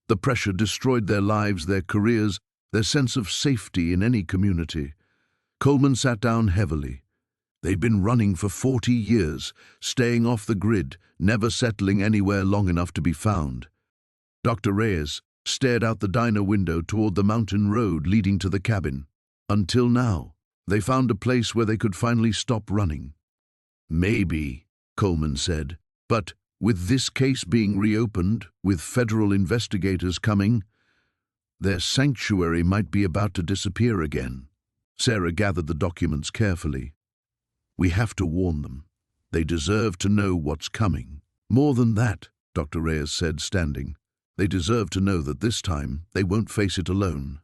The pressure destroyed their lives, their careers, their sense of safety in any community." Coleman sat down heavily. They'd been running for 40 years, staying off the grid, never settling anywhere long enough to be found. Dr. Reyes stared out the diner window toward the mountain road leading to the cabin. "Until now, they found a place where they could finally stop running." "Maybe," Coleman said, "but with this case being reopened, with federal investigators coming, their sanctuary might be about to disappear again." Sarah gathered the documents carefully. "We have to warn them. They deserve to know what's coming." "More than that," Dr. Reyes said, standing. "They deserve to know that this time they won't face it alone."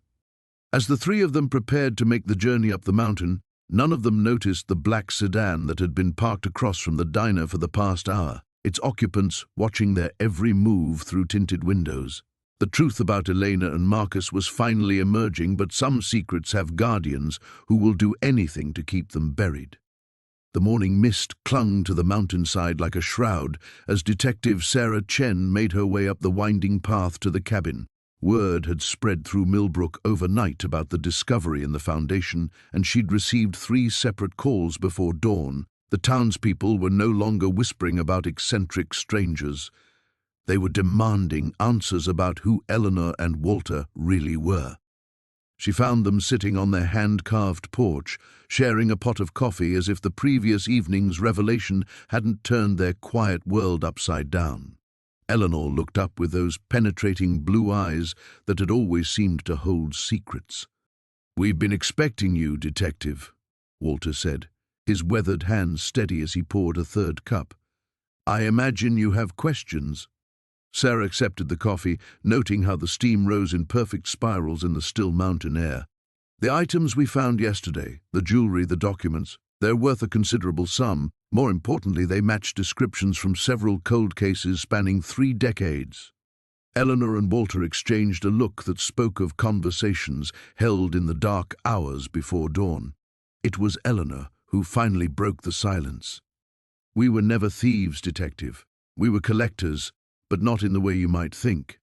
As the three of them prepared to make the journey up the mountain, none of them noticed the black sedan that had been parked across from the diner for the past hour, its occupants watching their every move through tinted windows. The truth about Elena and Marcus was finally emerging, but some secrets have guardians who will do anything to keep them buried. The morning mist clung to the mountainside like a shroud as Detective Sarah Chen made her way up the winding path to the cabin. Word had spread through Millbrook overnight about the discovery in the foundation, and she'd received 3 separate calls before dawn. The townspeople were no longer whispering about eccentric strangers. They were demanding answers about who Eleanor and Walter really were. She found them sitting on their hand-carved porch, sharing a pot of coffee as if the previous evening's revelation hadn't turned their quiet world upside down. Eleanor looked up with those penetrating blue eyes that had always seemed to hold secrets. "We've been expecting you, Detective," Walter said, his weathered hands steady as he poured a third cup. "I imagine you have questions." Sarah accepted the coffee, noting how the steam rose in perfect spirals in the still mountain air. "The items we found yesterday, the jewelry, the documents, they're worth a considerable sum. More importantly, they match descriptions from several cold cases spanning 3 decades. Eleanor and Walter exchanged a look that spoke of conversations held in the dark hours before dawn. It was Eleanor who finally broke the silence. "We were never thieves, Detective. We were collectors, but not in the way you might think."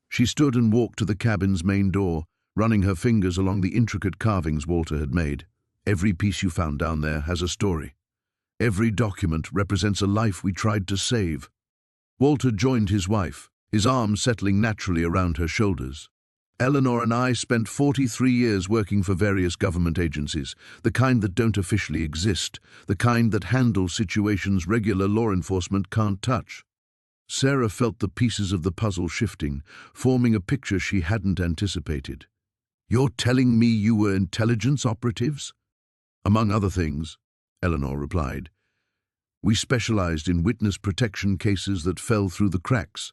She stood and walked to the cabin's main door, running her fingers along the intricate carvings Walter had made. "Every piece you found down there has a story. Every document represents a life we tried to save." Walter joined his wife, his arms settling naturally around her shoulders. "Eleanor and I spent 43 years working for various government agencies, the kind that don't officially exist, the kind that handle situations regular law enforcement can't touch." Sarah felt the pieces of the puzzle shifting, forming a picture she hadn't anticipated. "You're telling me you were intelligence operatives?" "Among other things," Eleanor replied. "We specialized in witness protection cases that fell through the cracks.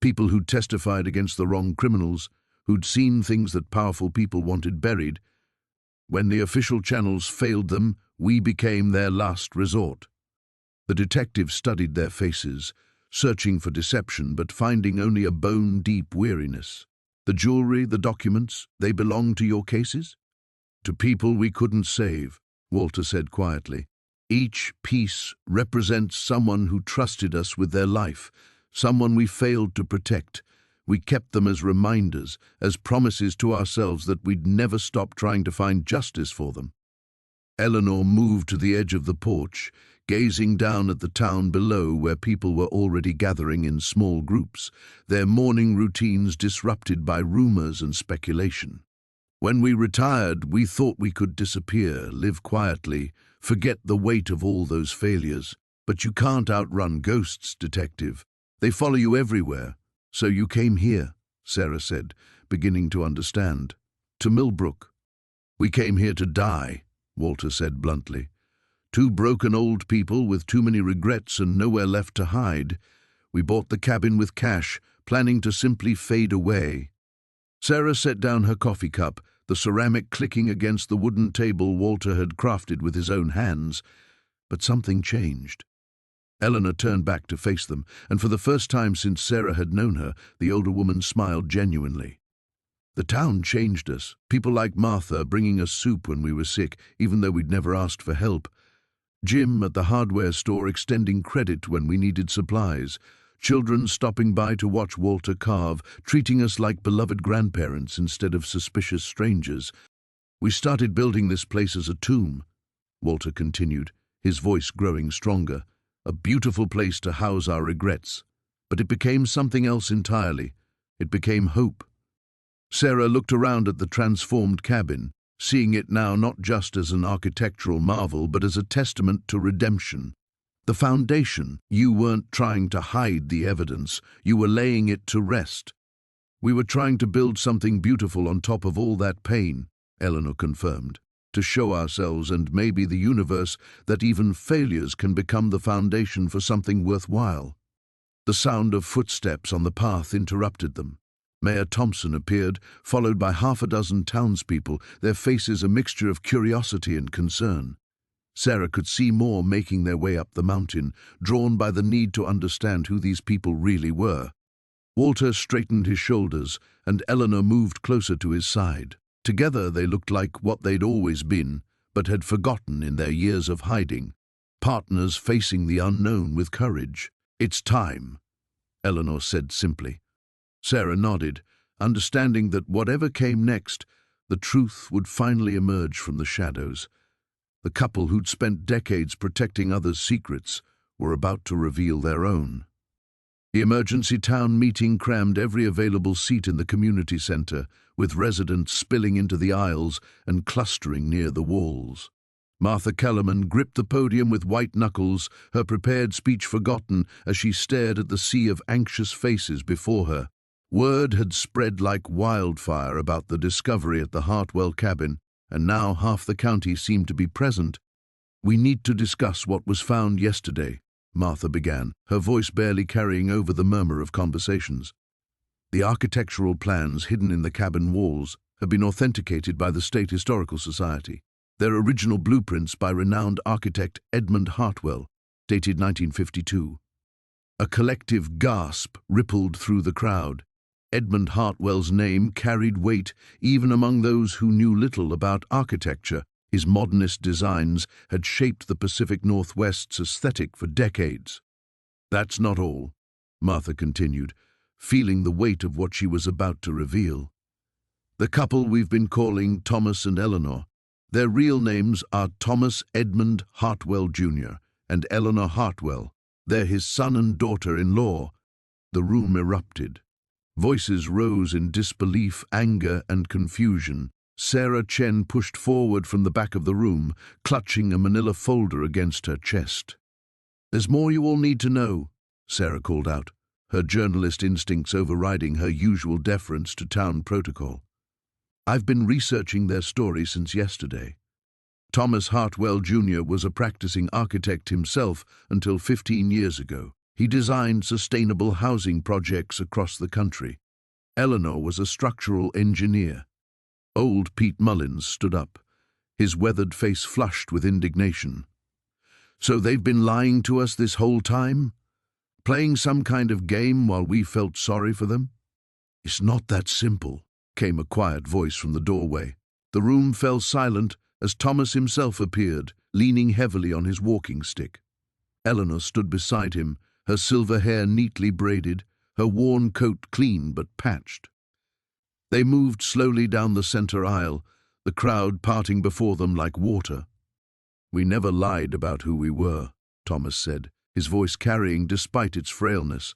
People who'd testified against the wrong criminals, who'd seen things that powerful people wanted buried. When the official channels failed them, we became their last resort." The detective studied their faces, searching for deception but finding only a bone-deep weariness. "The jewelry, the documents, they belong to your cases?" "To people we couldn't save," Walter said quietly. "Each piece represents someone who trusted us with their life, someone we failed to protect. We kept them as reminders, as promises to ourselves that we'd never stop trying to find justice for them." Eleanor moved to the edge of the porch, gazing down at the town below where people were already gathering in small groups, their morning routines disrupted by rumors and speculation. "When we retired, we thought we could disappear, live quietly, forget the weight of all those failures. But you can't outrun ghosts, Detective. They follow you everywhere. So you came here," Sarah said, beginning to understand. "To Millbrook." "We came here to die," Walter said bluntly. "Two broken old people with too many regrets and nowhere left to hide. We bought the cabin with cash, planning to simply fade away." Sarah set down her coffee cup, the ceramic clicking against the wooden table Walter had crafted with his own hands. But something changed. Eleanor turned back to face them, and for the first time since Sarah had known her, the older woman smiled genuinely. "The town changed us. People like Martha bringing us soup when we were sick, even though we'd never asked for help. Jim at the hardware store extending credit when we needed supplies. Children stopping by to watch Walter carve, treating us like beloved grandparents instead of suspicious strangers. We started building this place as a tomb," Walter continued, his voice growing stronger. "A beautiful place to house our regrets. But it became something else entirely. It became hope." Sarah looked around at the transformed cabin, seeing it now not just as an architectural marvel but as a testament to redemption. The foundation. You weren't trying to hide the evidence, you were laying it to rest. "We were trying to build something beautiful on top of all that pain," Eleanor confirmed, "to show ourselves and maybe the universe that even failures can become the foundation for something worthwhile." The sound of footsteps on the path interrupted them. Mayor Thompson appeared, followed by half a dozen townspeople, their faces a mixture of curiosity and concern. Sarah could see more making their way up the mountain, drawn by the need to understand who these people really were. Walter straightened his shoulders, and Eleanor moved closer to his side. Together they looked like what they'd always been, but had forgotten in their years of hiding. Partners facing the unknown with courage. "It's time," Eleanor said simply. Sarah nodded, understanding that whatever came next, the truth would finally emerge from the shadows. The couple who'd spent decades protecting others' secrets were about to reveal their own. The emergency town meeting crammed every available seat in the community center, with residents spilling into the aisles and clustering near the walls. Martha Kellerman gripped the podium with white knuckles, her prepared speech forgotten as she stared at the sea of anxious faces before her. Word had spread like wildfire about the discovery at the Hartwell cabin, and now half the county seemed to be present. "We need to discuss what was found yesterday," Martha began, her voice barely carrying over the murmur of conversations. The architectural plans hidden in the cabin walls have been authenticated by the State Historical Society. Their original blueprints by renowned architect Edmund Hartwell, dated 1952. A collective gasp rippled through the crowd. Edmund Hartwell's name carried weight even among those who knew little about architecture. His modernist designs had shaped the Pacific Northwest's aesthetic for decades. "That's not all," Martha continued, feeling the weight of what she was about to reveal. "The couple we've been calling Thomas and Eleanor, their real names are Thomas Edmund Hartwell, Jr. and Eleanor Hartwell. They're his son and daughter-in-law." The room erupted. Voices rose in disbelief, anger, and confusion. Sarah Chen pushed forward from the back of the room, clutching a manila folder against her chest. "There's more you all need to know," Sarah called out, her journalist instincts overriding her usual deference to town protocol. "I've been researching their story since yesterday. Thomas Hartwell, Jr. was a practicing architect himself until 15 years ago. He designed sustainable housing projects across the country. Eleanor was a structural engineer." Old Pete Mullins stood up, his weathered face flushed with indignation. "So they've been lying to us this whole time? Playing some kind of game while we felt sorry for them?" "It's not that simple," came a quiet voice from the doorway. The room fell silent as Thomas himself appeared, leaning heavily on his walking stick. Eleanor stood beside him, her silver hair neatly braided, her worn coat clean but patched. They moved slowly down the center aisle, the crowd parting before them like water. "We never lied about who we were," Thomas said, his voice carrying despite its frailness.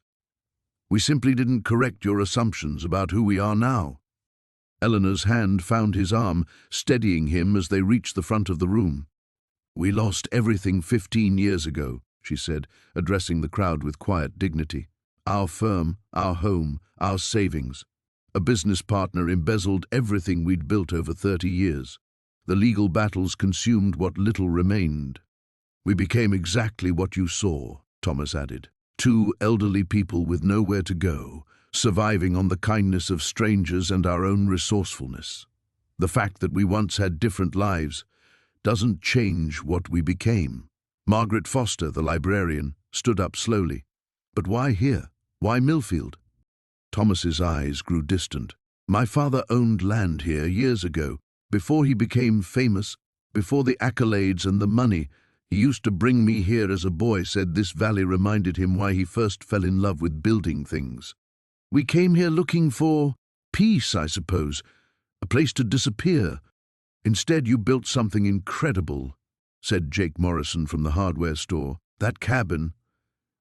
"We simply didn't correct your assumptions about who we are now." Eleanor's hand found his arm, steadying him as they reached the front of the room. "We lost everything 15 years ago," she said, addressing the crowd with quiet dignity. "Our firm, our home, our savings. A business partner embezzled everything we'd built over 30 years. The legal battles consumed what little remained. We became exactly what you saw," Thomas added. "Two elderly people with nowhere to go, surviving on the kindness of strangers and our own resourcefulness. The fact that we once had different lives doesn't change what we became." Margaret Foster, the librarian, stood up slowly. "But why here? Why Millfield?" Thomas's eyes grew distant. "My father owned land here years ago, before he became famous, before the accolades and the money. He used to bring me here as a boy, said this valley reminded him why he first fell in love with building things. We came here looking for peace, I suppose, a place to disappear. Instead, you built something incredible," said Jake Morrison from the hardware store. "That cabin,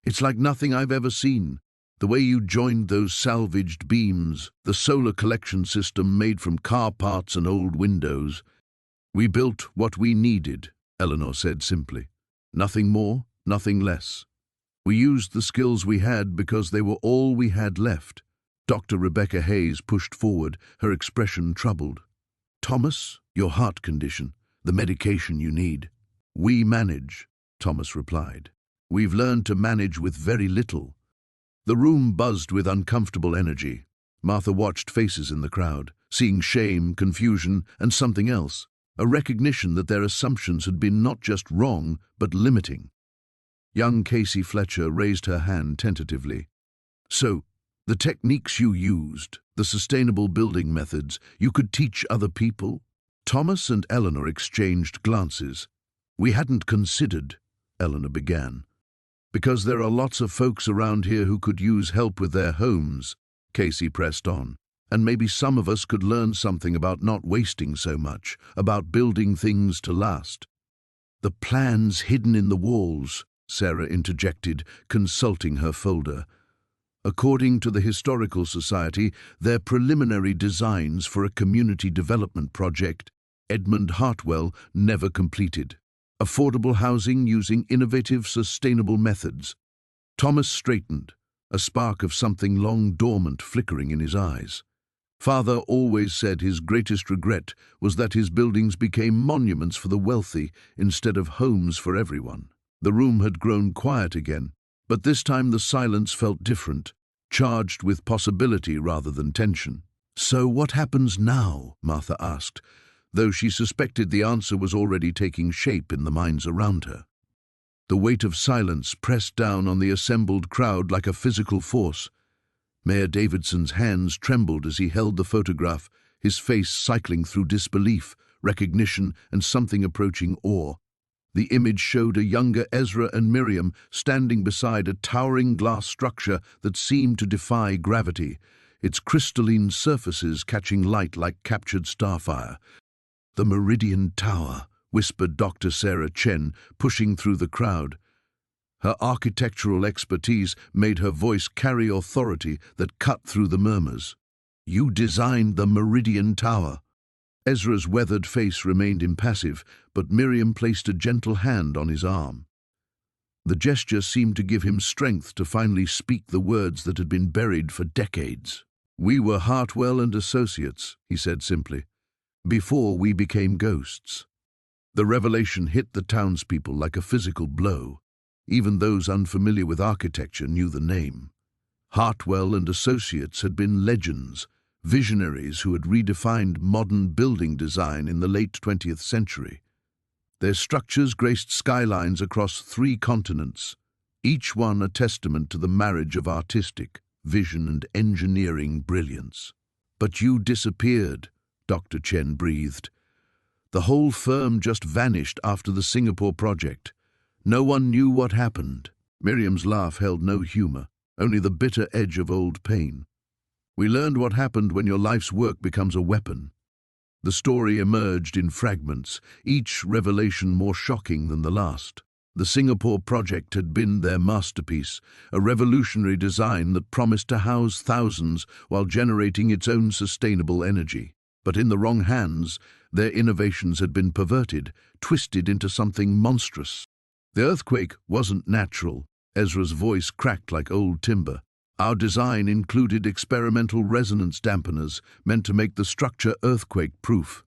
it's like nothing I've ever seen. The way you joined those salvaged beams, the solar collection system made from car parts and old windows. We built what we needed," Eleanor said simply. "Nothing more, nothing less. We used the skills we had because they were all we had left." Dr. Rebecca Hayes pushed forward, her expression troubled. "Thomas, your heart condition, the medication you need." "We manage," Thomas replied. "We've learned to manage with very little." The room buzzed with uncomfortable energy. Martha watched faces in the crowd, seeing shame, confusion, and something else, a recognition that their assumptions had been not just wrong, but limiting. Young Casey Fletcher raised her hand tentatively. "So, the techniques you used, the sustainable building methods, you could teach other people?" Thomas and Eleanor exchanged glances. "We hadn't considered," Eleanor began. "Because there are lots of folks around here who could use help with their homes," Casey pressed on. "And maybe some of us could learn something about not wasting so much, about building things to last." "The plans hidden in the walls," Sarah interjected, consulting her folder. According to the Historical Society, their preliminary designs for a community development project, Edmund Hartwell, never completed. Affordable housing using innovative, sustainable methods. Thomas straightened, a spark of something long dormant flickering in his eyes. Father always said his greatest regret was that his buildings became monuments for the wealthy instead of homes for everyone. The room had grown quiet again, but this time the silence felt different, charged with possibility rather than tension. "So what happens now?" Martha asked, though she suspected the answer was already taking shape in the minds around her. The weight of silence pressed down on the assembled crowd like a physical force. Mayor Davidson's hands trembled as he held the photograph, his face cycling through disbelief, recognition, and something approaching awe. The image showed a younger Ezra and Miriam standing beside a towering glass structure that seemed to defy gravity, its crystalline surfaces catching light like captured starfire. "The Meridian Tower," whispered Dr. Sarah Chen, pushing through the crowd. Her architectural expertise made her voice carry authority that cut through the murmurs. "You designed the Meridian Tower." Ezra's weathered face remained impassive, but Miriam placed a gentle hand on his arm. The gesture seemed to give him strength to finally speak the words that had been buried for decades. "We were Hartwell and Associates," he said simply, "before we became ghosts." The revelation hit the townspeople like a physical blow. Even those unfamiliar with architecture knew the name. Hartwell and Associates had been legends, visionaries who had redefined modern building design in the late 20th century. Their structures graced skylines across 3 continents, each one a testament to the marriage of artistic vision and engineering brilliance. "But you disappeared," Dr. Chen breathed. "The whole firm just vanished after the Singapore project. No one knew what happened." Miriam's laugh held no humor, only the bitter edge of old pain. "We learned what happened when your life's work becomes a weapon." The story emerged in fragments, each revelation more shocking than the last. The Singapore project had been their masterpiece, a revolutionary design that promised to house thousands while generating its own sustainable energy. But in the wrong hands, their innovations had been perverted, twisted into something monstrous. "The earthquake wasn't natural." Ezra's voice cracked like old timber. "Our design included experimental resonance dampeners meant to make the structure earthquake-proof.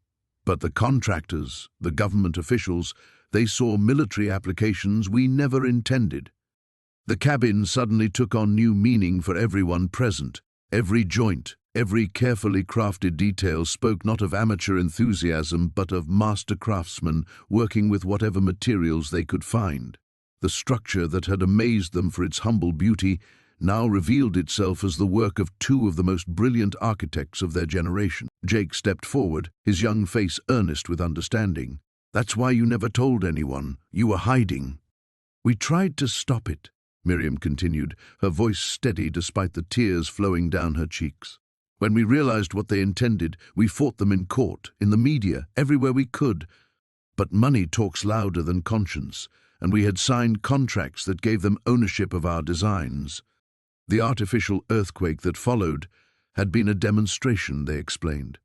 But the contractors, the government officials, they saw military applications we never intended. The cabin suddenly took on new meaning for everyone present. Every joint, every carefully crafted detail spoke not of amateur enthusiasm but of master craftsmen working with whatever materials they could find. The structure that had amazed them for its humble beauty now revealed itself as the work of 2 of the most brilliant architects of their generation." Jake stepped forward, his young face earnest with understanding. "That's why you never told anyone. You were hiding." "We tried to stop it," Miriam continued, her voice steady despite the tears flowing down her cheeks. "When we realized what they intended, we fought them in court, in the media, everywhere we could. But money talks louder than conscience, and we had signed contracts that gave them ownership of our designs. The artificial earthquake that followed had been a demonstration," they explained.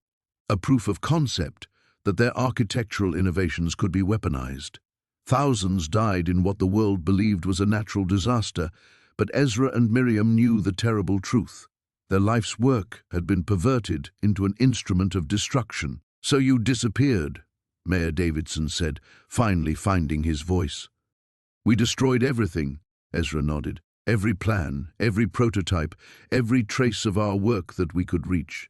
"A proof of concept that their architectural innovations could be weaponized. Thousands died in what the world believed was a natural disaster, but Ezra and Miriam knew the terrible truth. Their life's work had been perverted into an instrument of destruction." "So you disappeared," Mayor Davidson said, finally finding his voice. "We destroyed everything," Ezra nodded. "Every plan, every prototype, every trace of our work that we could reach.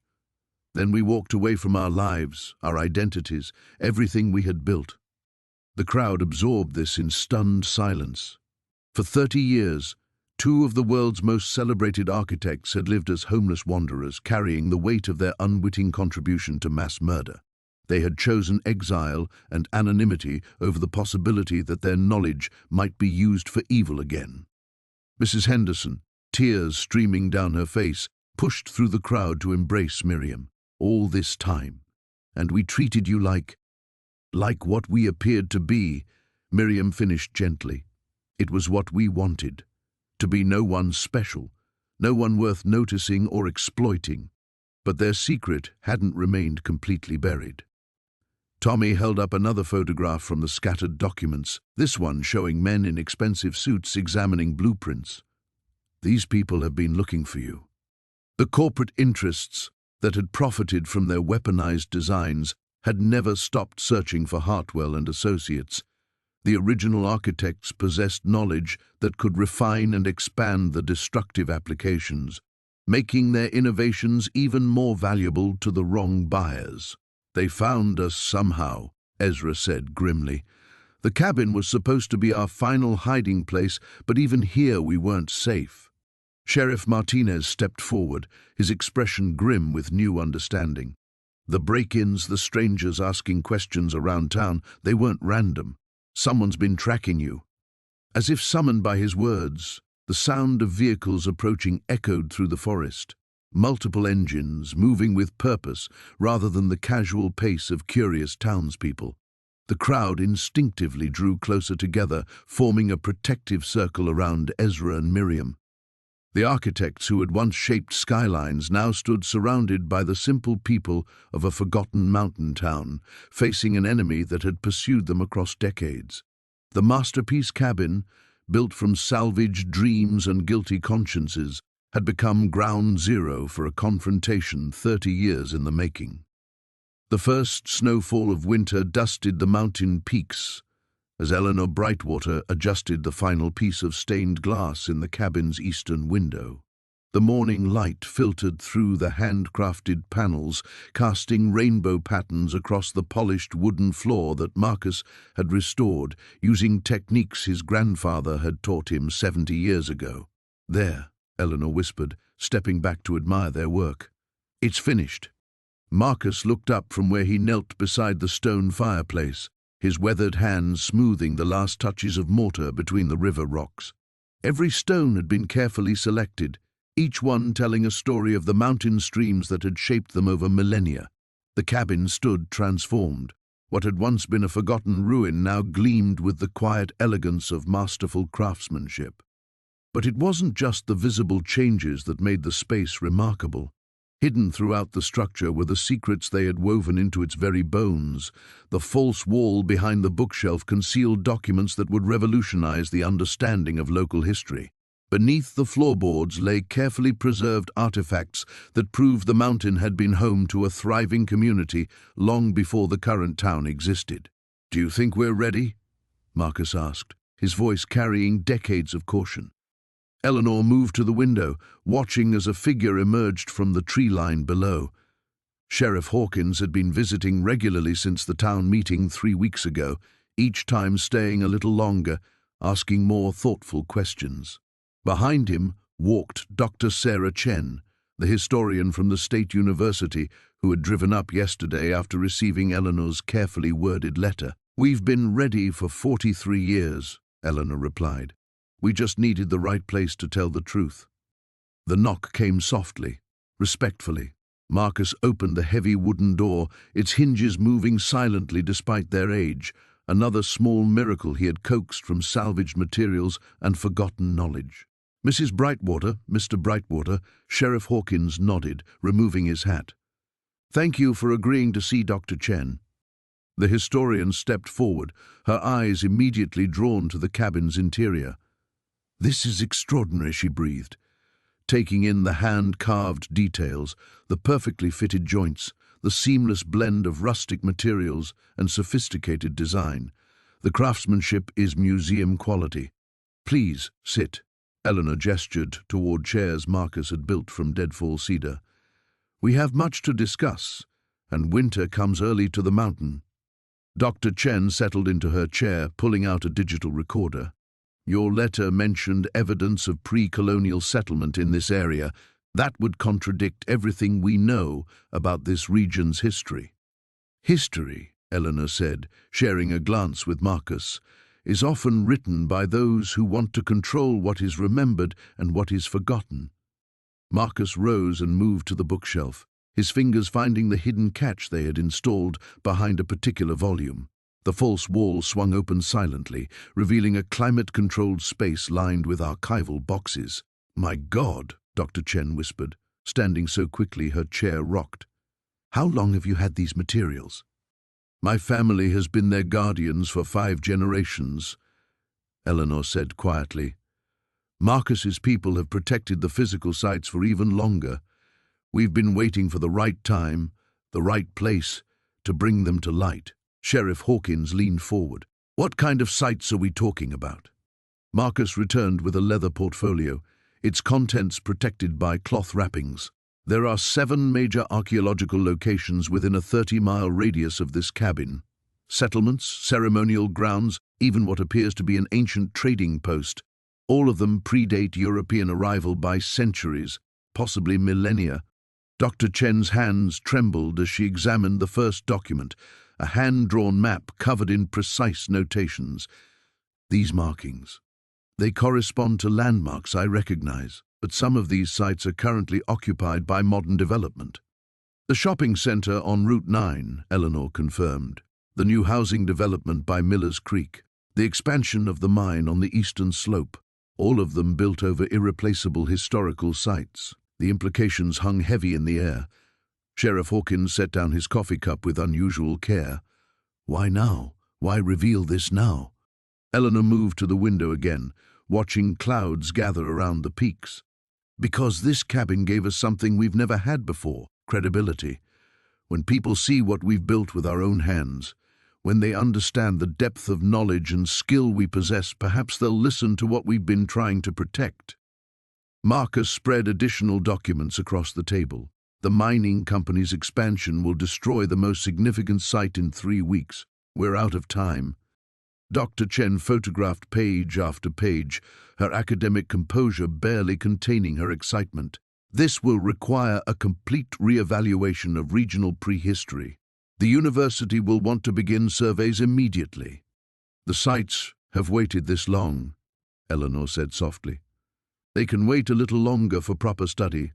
Then we walked away from our lives, our identities, everything we had built." The crowd absorbed this in stunned silence. For 30 years, 2 of the world's most celebrated architects had lived as homeless wanderers, carrying the weight of their unwitting contribution to mass murder. They had chosen exile and anonymity over the possibility that their knowledge might be used for evil again. Mrs. Henderson, tears streaming down her face, pushed through the crowd to embrace Miriam. "All this time, and we treated you like what we appeared to be," Miriam finished gently. "It was what we wanted, to be no one special, no one worth noticing or exploiting. But their secret hadn't remained completely buried. Tommy held up another photograph from the scattered documents, this one showing men in expensive suits examining blueprints. These people have been looking for you. The corporate interests that had profited from their weaponized designs had never stopped searching for Hartwell and Associates. The original architects possessed knowledge that could refine and expand the destructive applications, making their innovations even more valuable to the wrong buyers. They found us somehow, Ezra said grimly. The cabin was supposed to be our final hiding place, but even here we weren't safe. Sheriff Martinez stepped forward, his expression grim with new understanding. The break-ins, the strangers asking questions around town, they weren't random. Someone's been tracking you. As if summoned by his words, the sound of vehicles approaching echoed through the forest. Multiple engines, moving with purpose rather than the casual pace of curious townspeople. The crowd instinctively drew closer together, forming a protective circle around Ezra and Miriam. The architects who had once shaped skylines now stood surrounded by the simple people of a forgotten mountain town, facing an enemy that had pursued them across decades. The masterpiece cabin, built from salvaged dreams and guilty consciences, had become ground zero for a confrontation 30 years in the making. The first snowfall of winter dusted the mountain peaks as Eleanor Brightwater adjusted the final piece of stained glass in the cabin's eastern window. The morning light filtered through the handcrafted panels, casting rainbow patterns across the polished wooden floor that Marcus had restored, using techniques his grandfather had taught him 70 years ago. "There," Eleanor whispered, stepping back to admire their work. "It's finished." Marcus looked up from where he knelt beside the stone fireplace, his weathered hands smoothing the last touches of mortar between the river rocks. Every stone had been carefully selected, each one telling a story of the mountain streams that had shaped them over millennia. The cabin stood transformed. What had once been a forgotten ruin now gleamed with the quiet elegance of masterful craftsmanship. But it wasn't just the visible changes that made the space remarkable. Hidden throughout the structure were the secrets they had woven into its very bones. The false wall behind the bookshelf concealed documents that would revolutionize the understanding of local history. Beneath the floorboards lay carefully preserved artifacts that proved the mountain had been home to a thriving community long before the current town existed. "Do you think we're ready?" Marcus asked, his voice carrying decades of caution. Eleanor moved to the window, watching as a figure emerged from the tree line below. Sheriff Hawkins had been visiting regularly since the town meeting 3 weeks ago, each time staying a little longer, asking more thoughtful questions. Behind him walked Dr. Sarah Chen, the historian from the State University, who had driven up yesterday after receiving Eleanor's carefully worded letter. "We've been ready for 43 years, Eleanor replied. "We just needed the right place to tell the truth." The knock came softly, respectfully. Marcus opened the heavy wooden door, its hinges moving silently despite their age, another small miracle he had coaxed from salvaged materials and forgotten knowledge. "Mrs. Brightwater, Mr. Brightwater," Sheriff Hawkins nodded, removing his hat. "Thank you for agreeing to see Dr. Chen." The historian stepped forward, her eyes immediately drawn to the cabin's interior. "This is extraordinary," she breathed, taking in the hand-carved details, the perfectly fitted joints, the seamless blend of rustic materials and sophisticated design. "The craftsmanship is museum quality. Please, sit." Eleanor gestured toward chairs Marcus had built from deadfall cedar. "We have much to discuss, and winter comes early to the mountain." Dr. Chen settled into her chair, pulling out a digital recorder. "Your letter mentioned evidence of pre-colonial settlement in this area. That would contradict everything we know about this region's history." "History," Eleanor said, sharing a glance with Marcus, "is often written by those who want to control what is remembered and what is forgotten." Marcus rose and moved to the bookshelf, his fingers finding the hidden catch they had installed behind a particular volume. The false wall swung open silently, revealing a climate-controlled space lined with archival boxes. "My God," Dr. Chen whispered, standing so quickly her chair rocked. "How long have you had these materials?" "My family has been their guardians for 5 generations," Eleanor said quietly. "Marcus's people have protected the physical sites for even longer. We've been waiting for the right time, the right place, to bring them to light." Sheriff Hawkins leaned forward. "What kind of sites are we talking about?" Marcus returned with a leather portfolio, its contents protected by cloth wrappings. "There are 7 major archaeological locations within a 30-mile radius of this cabin. Settlements, ceremonial grounds, even what appears to be an ancient trading post. All of them predate European arrival by centuries, possibly millennia." Dr. Chen's hands trembled as she examined the first document, a hand-drawn map covered in precise notations. "These markings. They correspond to landmarks I recognize, but some of these sites are currently occupied by modern development." "The shopping center on Route 9, Eleanor confirmed. "The new housing development by Miller's Creek. The expansion of the mine on the eastern slope. All of them built over irreplaceable historical sites." The implications hung heavy in the air. Sheriff Hawkins set down his coffee cup with unusual care. "Why now? Why reveal this now?" Eleanor moved to the window again, watching clouds gather around the peaks. "Because this cabin gave us something we've never had before, credibility. When people see what we've built with our own hands, when they understand the depth of knowledge and skill we possess, perhaps they'll listen to what we've been trying to protect." Marcus spread additional documents across the table. "The mining company's expansion will destroy the most significant site in 3 weeks. We're out of time." Dr. Chen photographed page after page, her academic composure barely containing her excitement. "This will require a complete re-evaluation of regional prehistory. The university will want to begin surveys immediately." "The sites have waited this long," Eleanor said softly. "They can wait a little longer for proper study.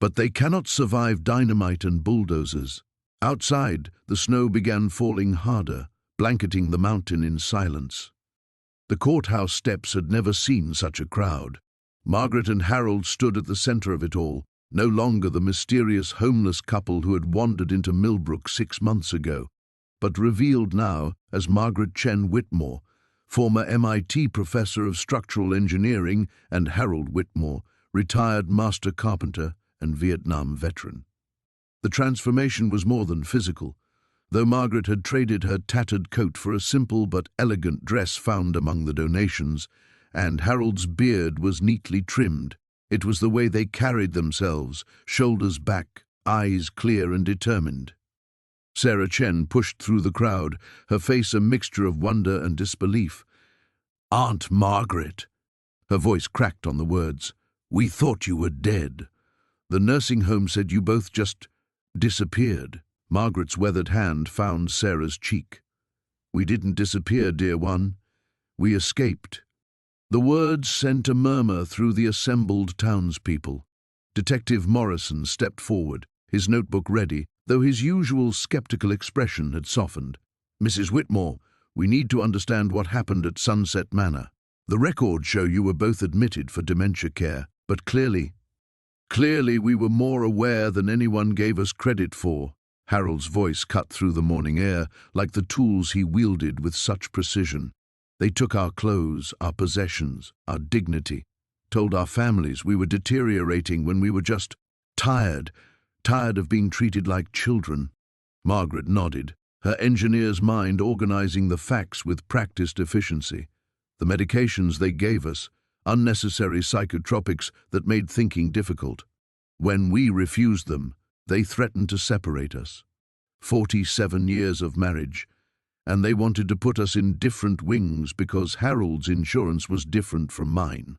But they cannot survive dynamite and bulldozers." Outside, the snow began falling harder, blanketing the mountain in silence. The courthouse steps had never seen such a crowd. Margaret and Harold stood at the center of it all, no longer the mysterious homeless couple who had wandered into Millbrook 6 months ago, but revealed now as Margaret Chen Whitmore, former MIT professor of structural engineering, and Harold Whitmore, retired master carpenter and Vietnam veteran. The transformation was more than physical. Though Margaret had traded her tattered coat for a simple but elegant dress found among the donations, and Harold's beard was neatly trimmed, it was the way they carried themselves, shoulders back, eyes clear and determined. Sarah Chen pushed through the crowd, her face a mixture of wonder and disbelief. "Aunt Margaret!" Her voice cracked on the words. "We thought you were dead. The nursing home said you both just disappeared." Margaret's weathered hand found Sarah's cheek. "We didn't disappear, dear one. We escaped." The words sent a murmur through the assembled townspeople. Detective Morrison stepped forward, his notebook ready, though his usual skeptical expression had softened. "Mrs. Whitmore, we need to understand what happened at Sunset Manor. The records show you were both admitted for dementia care, but clearly we were more aware than anyone gave us credit for." Harold's voice cut through the morning air like the tools he wielded with such precision. "They took our clothes, our possessions, our dignity, told our families we were deteriorating when we were just tired of being treated like children." Margaret nodded, her engineer's mind organizing the facts with practiced efficiency. "The medications they gave us, unnecessary psychotropics that made thinking difficult. When we refused them, they threatened to separate us. 47 years of marriage, and they wanted to put us in different wings because Harold's insurance was different from mine."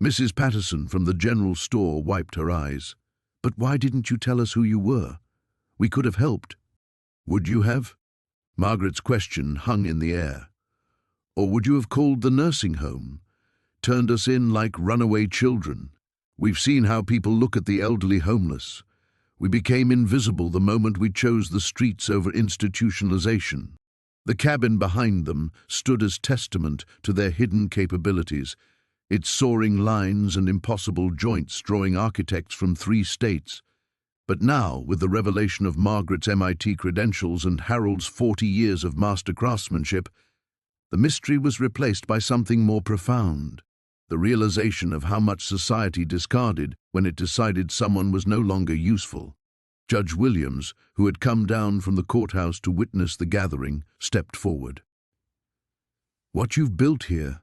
Mrs. Patterson from the general store wiped her eyes. "But why didn't you tell us who you were? We could have helped." "Would you have?" Margaret's question hung in the air. "Or would you have called the nursing home? Turned us in like runaway children? We've seen how people look at the elderly homeless. We became invisible the moment we chose the streets over institutionalization." The cabin behind them stood as testament to their hidden capabilities, its soaring lines and impossible joints drawing architects from 3 states. But now, with the revelation of Margaret's MIT credentials and Harold's 40 years of master craftsmanship, the mystery was replaced by something more profound: the realization of how much society discarded when it decided someone was no longer useful. Judge Williams, who had come down from the courthouse to witness the gathering, stepped forward. "What you've built here,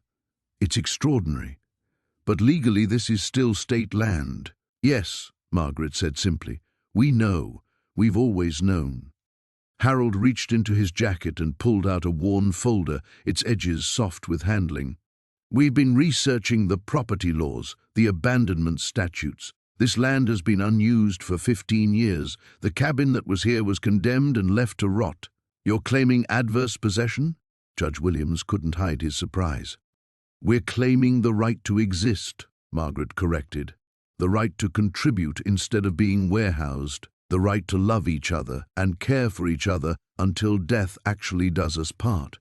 it's extraordinary. But legally this is still state land." "Yes," Margaret said simply. "We know. We've always known." Harold reached into his jacket and pulled out a worn folder, its edges soft with handling. "We've been researching the property laws, the abandonment statutes. This land has been unused for 15 years. The cabin that was here was condemned and left to rot. You're claiming adverse possession?" Judge Williams couldn't hide his surprise. "We're claiming the right to exist," Margaret corrected. "The right to contribute instead of being warehoused. The right to love each other and care for each other until death actually does us part."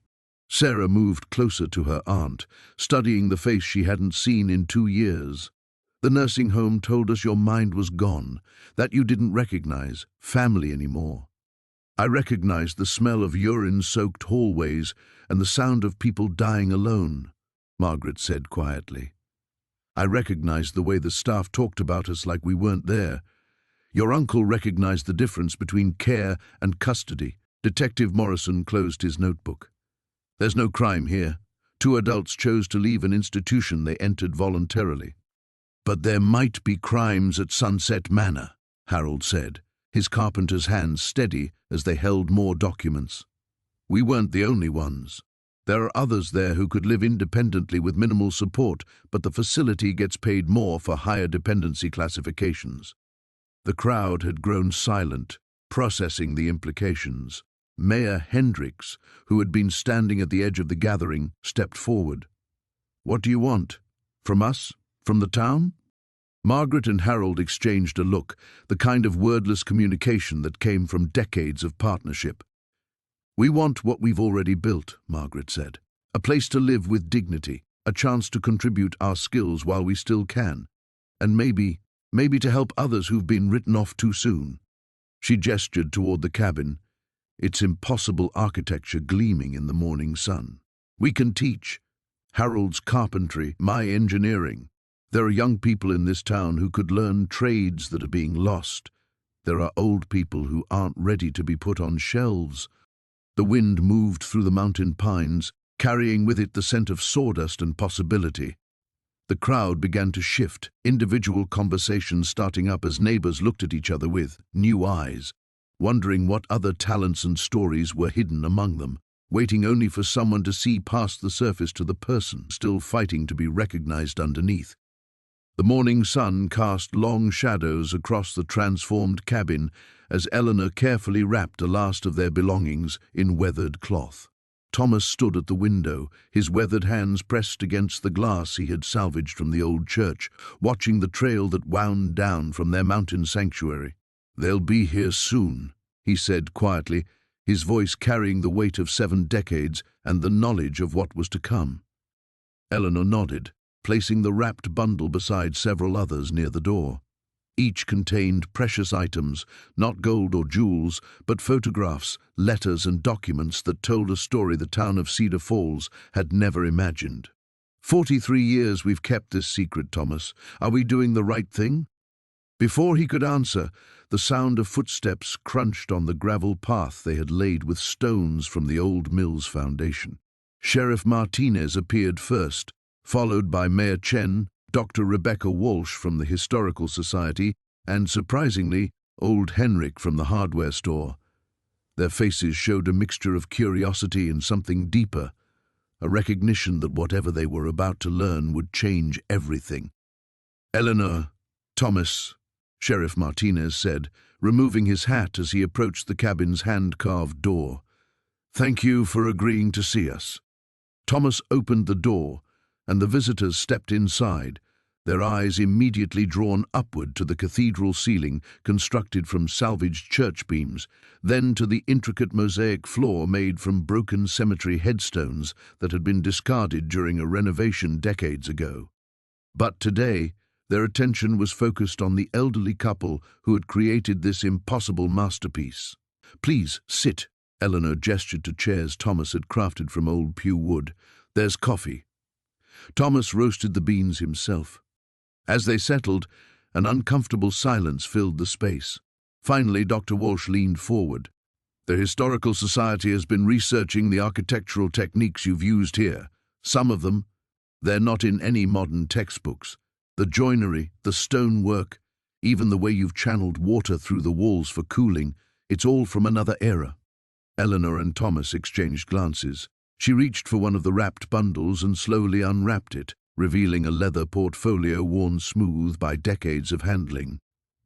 Sarah moved closer to her aunt, studying the face she hadn't seen in 2 years. "The nursing home told us your mind was gone, that you didn't recognize family anymore." "I recognized the smell of urine-soaked hallways and the sound of people dying alone," Margaret said quietly. "I recognized the way the staff talked about us like we weren't there. Your uncle recognized the difference between care and custody." Detective Morrison closed his notebook. "There's no crime here. 2 adults chose to leave an institution they entered voluntarily." "But there might be crimes at Sunset Manor," Harold said, his carpenter's hands steady as they held more documents. "We weren't the only ones. There are others there who could live independently with minimal support, but the facility gets paid more for higher dependency classifications." The crowd had grown silent, processing the implications. Mayor Hendricks, who had been standing at the edge of the gathering, stepped forward. "What do you want? From us? From the town?" Margaret and Harold exchanged a look, the kind of wordless communication that came from decades of partnership. "We want what we've already built," Margaret said. "A place to live with dignity, a chance to contribute our skills while we still can, and maybe to help others who've been written off too soon." She gestured toward the cabin, its impossible architecture gleaming in the morning sun. "We can teach. Harold's carpentry, my engineering. There are young people in this town who could learn trades that are being lost. There are old people who aren't ready to be put on shelves." The wind moved through the mountain pines, carrying with it the scent of sawdust and possibility. The crowd began to shift, individual conversations starting up as neighbors looked at each other with new eyes, wondering what other talents and stories were hidden among them, waiting only for someone to see past the surface to the person still fighting to be recognized underneath. The morning sun cast long shadows across the transformed cabin as Eleanor carefully wrapped the last of their belongings in weathered cloth. Thomas stood at the window, his weathered hands pressed against the glass he had salvaged from the old church, watching the trail that wound down from their mountain sanctuary. "They'll be here soon," he said quietly, his voice carrying the weight of 7 decades and the knowledge of what was to come. Eleanor nodded, placing the wrapped bundle beside several others near the door. Each contained precious items, not gold or jewels, but photographs, letters, and documents that told a story the town of Cedar Falls had never imagined. 43 years we've kept this secret, Thomas. Are we doing the right thing?" Before he could answer, the sound of footsteps crunched on the gravel path they had laid with stones from the old mill's foundation. Sheriff Martinez appeared first, followed by Mayor Chen, Dr. Rebecca Walsh from the Historical Society, and, surprisingly, old Henrik from the hardware store. Their faces showed a mixture of curiosity and something deeper, a recognition that whatever they were about to learn would change everything. "Eleanor, Thomas," Sheriff Martinez said, removing his hat as he approached the cabin's hand-carved door. "Thank you for agreeing to see us." Thomas opened the door, and the visitors stepped inside, their eyes immediately drawn upward to the cathedral ceiling constructed from salvaged church beams, then to the intricate mosaic floor made from broken cemetery headstones that had been discarded during a renovation decades ago. But today, their attention was focused on the elderly couple who had created this impossible masterpiece. "Please, sit," Eleanor gestured to chairs Thomas had crafted from old pew wood. "There's coffee." Thomas roasted the beans himself. As they settled, an uncomfortable silence filled the space. Finally, Dr. Walsh leaned forward. "The Historical Society has been researching the architectural techniques you've used here. Some of them, they're not in any modern textbooks. The joinery, the stonework, even the way you've channeled water through the walls for cooling, it's all from another era." Eleanor and Thomas exchanged glances. She reached for one of the wrapped bundles and slowly unwrapped it, revealing a leather portfolio worn smooth by decades of handling.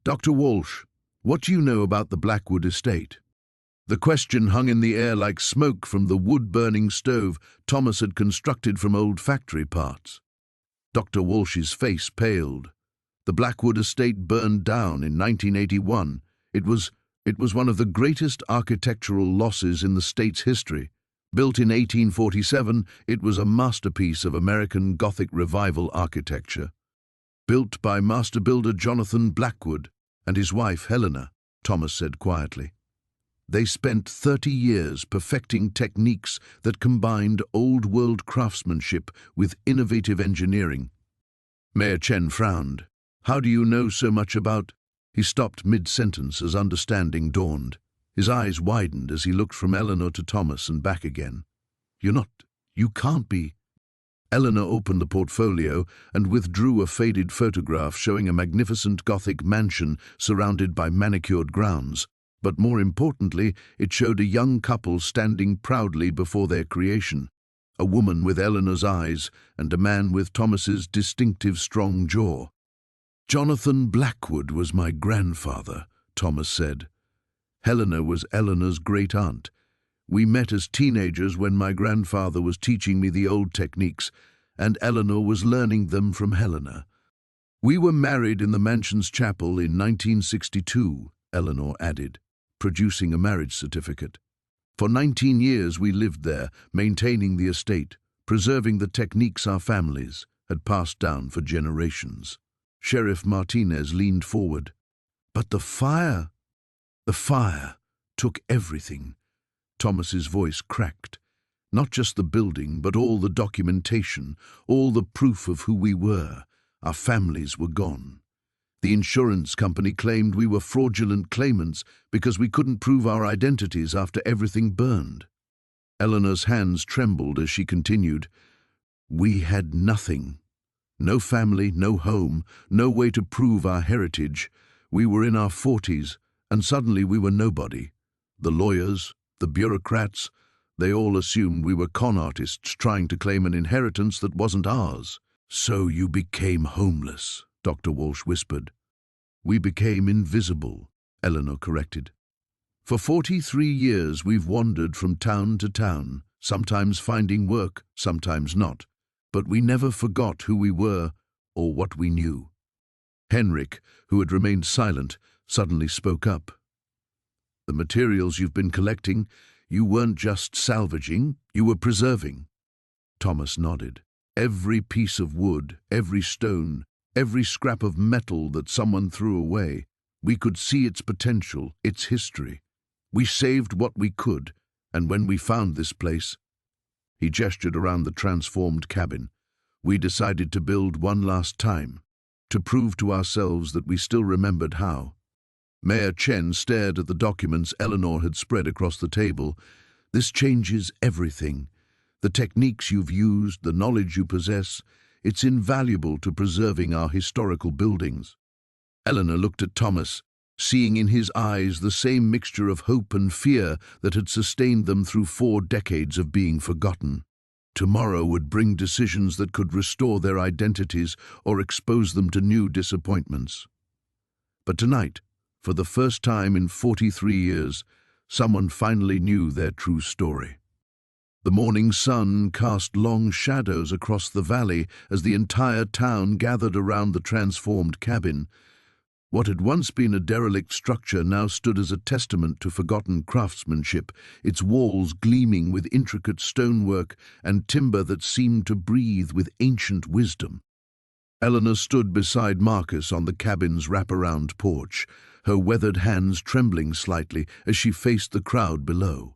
"Dr. Walsh, what do you know about the Blackwood estate?" The question hung in the air like smoke from the wood-burning stove Thomas had constructed from old factory parts. Dr. Walsh's face paled. The Blackwood estate burned down in 1981. It was one of the greatest architectural losses in the state's history. Built in 1847, it was a masterpiece of American Gothic Revival architecture. "Built by master builder Jonathan Blackwood and his wife Helena," Thomas said quietly. "They spent 30 years perfecting techniques that combined old-world craftsmanship with innovative engineering." Mayor Chen frowned. "How do you know so much about—" He stopped mid-sentence as understanding dawned. His eyes widened as he looked from Eleanor to Thomas and back again. You can't be." Eleanor opened the portfolio and withdrew a faded photograph showing a magnificent Gothic mansion surrounded by manicured grounds. But more importantly, it showed a young couple standing proudly before their creation. A woman with Eleanor's eyes and a man with Thomas's distinctive strong jaw. "Jonathan Blackwood was my grandfather," Thomas said. "Helena was Eleanor's great-aunt. We met as teenagers when my grandfather was teaching me the old techniques, and Eleanor was learning them from Helena. We were married in the mansion's chapel in 1962, Eleanor added, producing a marriage certificate. "For 19 years we lived there, maintaining the estate, preserving the techniques our families had passed down for generations." Sheriff Martinez leaned forward. "But the fire took everything." Thomas's voice cracked. "Not just the building, but all the documentation, all the proof of who we were. Our families were gone. The insurance company claimed we were fraudulent claimants because we couldn't prove our identities after everything burned." Eleanor's hands trembled as she continued. "We had nothing. No family, no home, no way to prove our heritage. We were in our 40s, and suddenly we were nobody. The lawyers, the bureaucrats, they all assumed we were con artists trying to claim an inheritance that wasn't ours." "So you became homeless," Dr. Walsh whispered. "We became invisible," Eleanor corrected. "For 43 years we've wandered from town to town, sometimes finding work, sometimes not. But we never forgot who we were or what we knew." Henrik, who had remained silent, suddenly spoke up. "The materials you've been collecting, you weren't just salvaging, you were preserving." Thomas nodded. "Every piece of wood, every stone, every scrap of metal that someone threw away, we could see its potential, its history. We saved what we could, and when we found this place," he gestured around the transformed cabin, "we decided to build one last time, to prove to ourselves that we still remembered how." Mayor Chen stared at the documents Eleanor had spread across the table. "This changes everything. The techniques you've used, the knowledge you possess, it's invaluable to preserving our historical buildings." Eleanor looked at Thomas, seeing in his eyes the same mixture of hope and fear that had sustained them through 4 decades of being forgotten. Tomorrow would bring decisions that could restore their identities or expose them to new disappointments. But tonight, for the first time in 43 years, someone finally knew their true story. The morning sun cast long shadows across the valley as the entire town gathered around the transformed cabin. What had once been a derelict structure now stood as a testament to forgotten craftsmanship, its walls gleaming with intricate stonework and timber that seemed to breathe with ancient wisdom. Eleanor stood beside Marcus on the cabin's wraparound porch, her weathered hands trembling slightly as she faced the crowd below.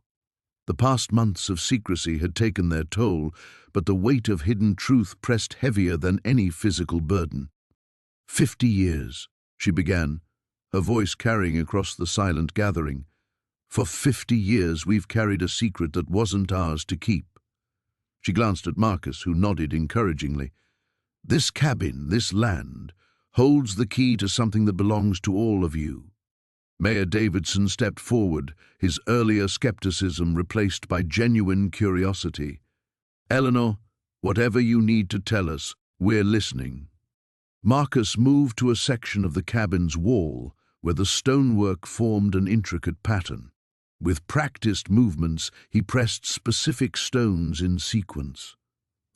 The past months of secrecy had taken their toll, but the weight of hidden truth pressed heavier than any physical burden. 50 years, she began, her voice carrying across the silent gathering. For 50 years we've carried a secret that wasn't ours to keep. She glanced at Marcus, who nodded encouragingly. This cabin, this land, holds the key to something that belongs to all of you. Mayor Davidson stepped forward, his earlier skepticism replaced by genuine curiosity. Eleanor, whatever you need to tell us, we're listening. Marcus moved to a section of the cabin's wall where the stonework formed an intricate pattern. With practiced movements, he pressed specific stones in sequence.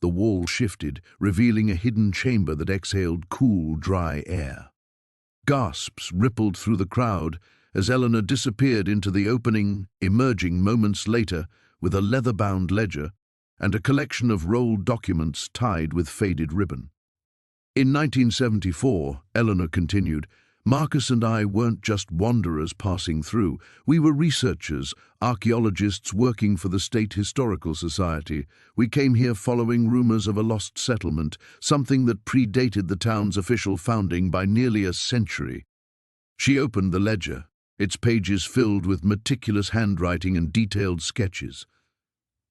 The wall shifted, revealing a hidden chamber that exhaled cool, dry air. Gasps rippled through the crowd as Eleanor disappeared into the opening, emerging moments later with a leather-bound ledger and a collection of rolled documents tied with faded ribbon. In 1974, Eleanor continued, Marcus and I weren't just wanderers passing through. We were researchers, archaeologists working for the State Historical Society. We came here following rumors of a lost settlement, something that predated the town's official founding by nearly a century. She opened the ledger, its pages filled with meticulous handwriting and detailed sketches.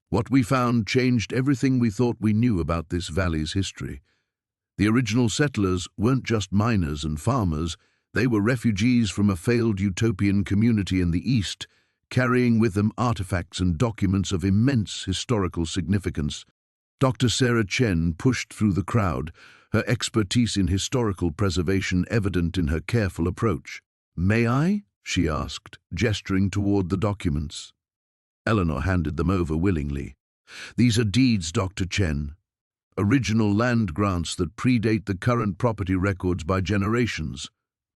What we found changed everything we thought we knew about this valley's history. The original settlers weren't just miners and farmers. They were refugees from a failed utopian community in the East, carrying with them artifacts and documents of immense historical significance. Dr. Sarah Chen pushed through the crowd, her expertise in historical preservation evident in her careful approach. "May I?" she asked, gesturing toward the documents. Eleanor handed them over willingly. "These are deeds, Dr. Chen. Original land grants that predate the current property records by generations.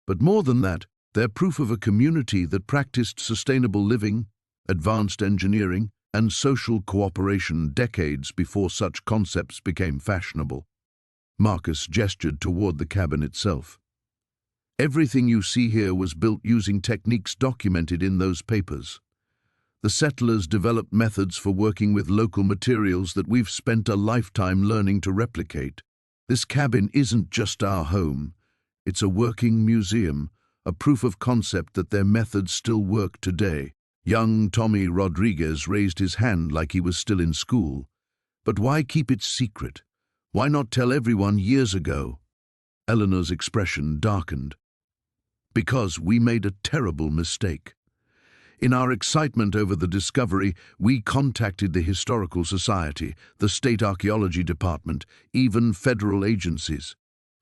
But more than that, they're proof of a community that practiced sustainable living, advanced engineering, and social cooperation decades before such concepts became fashionable." Marcus gestured toward the cabin itself. "Everything you see here was built using techniques documented in those papers. The settlers developed methods for working with local materials that we've spent a lifetime learning to replicate. This cabin isn't just our home. It's a working museum, a proof of concept that their methods still work today." Young Tommy Rodriguez raised his hand like he was still in school. "But why keep it secret? Why not tell everyone years ago?" Eleanor's expression darkened. "Because we made a terrible mistake. In our excitement over the discovery, we contacted the Historical Society, the State Archaeology Department, even federal agencies.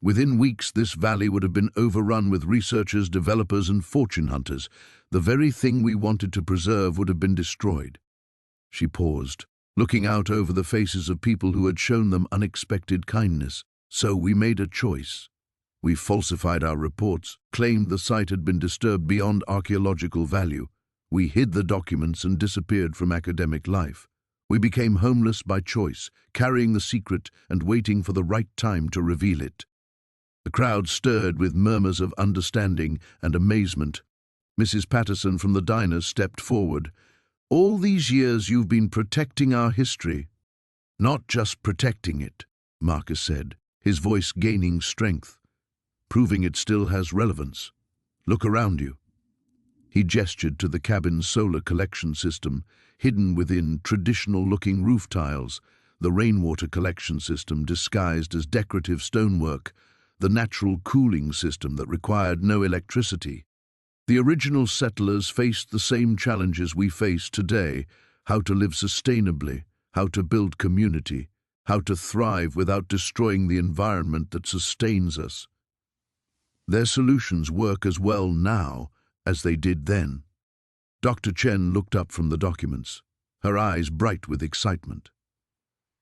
Within weeks, this valley would have been overrun with researchers, developers, and fortune hunters. The very thing we wanted to preserve would have been destroyed." She paused, looking out over the faces of people who had shown them unexpected kindness. "So we made a choice. We falsified our reports, claimed the site had been disturbed beyond archaeological value. We hid the documents and disappeared from academic life. We became homeless by choice, carrying the secret and waiting for the right time to reveal it." The crowd stirred with murmurs of understanding and amazement. Mrs. Patterson from the diner stepped forward. "All these years you've been protecting our history." "Not just protecting it," Marcus said, his voice gaining strength. "Proving it still has relevance. Look around you." He gestured to the cabin's solar collection system, hidden within traditional-looking roof tiles, the rainwater collection system disguised as decorative stonework, the natural cooling system that required no electricity. The original settlers faced the same challenges we face today: how to live sustainably, how to build community, how to thrive without destroying the environment that sustains us. Their solutions work as well now as they did then. Dr. Chen looked up from the documents, her eyes bright with excitement.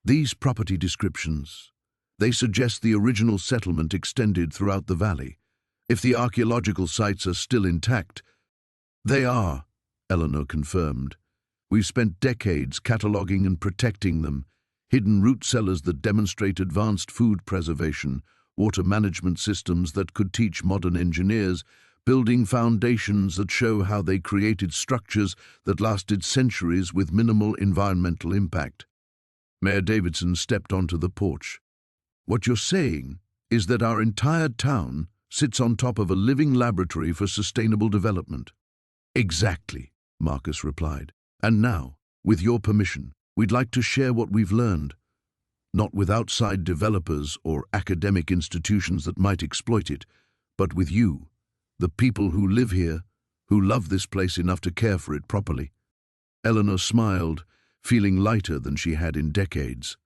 "These property descriptions, they suggest the original settlement extended throughout the valley. If the archaeological sites are still intact—" "They are," Eleanor confirmed. "We've spent decades cataloging and protecting them, hidden root cellars that demonstrate advanced food preservation, water management systems that could teach modern engineers, building foundations that show how they created structures that lasted centuries with minimal environmental impact. Mayor Davidson stepped onto the porch. What you're saying is that our entire town sits on top of a living laboratory for sustainable development. Exactly, Marcus replied. And now, with your permission, we'd like to share what we've learned. Not with outside developers or academic institutions that might exploit it, but with you, the people who live here, who love this place enough to care for it properly. Eleanor smiled, feeling lighter than she had in decades.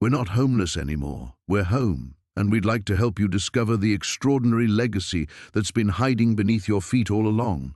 We're not homeless anymore. We're home, and we'd like to help you discover the extraordinary legacy that's been hiding beneath your feet all along.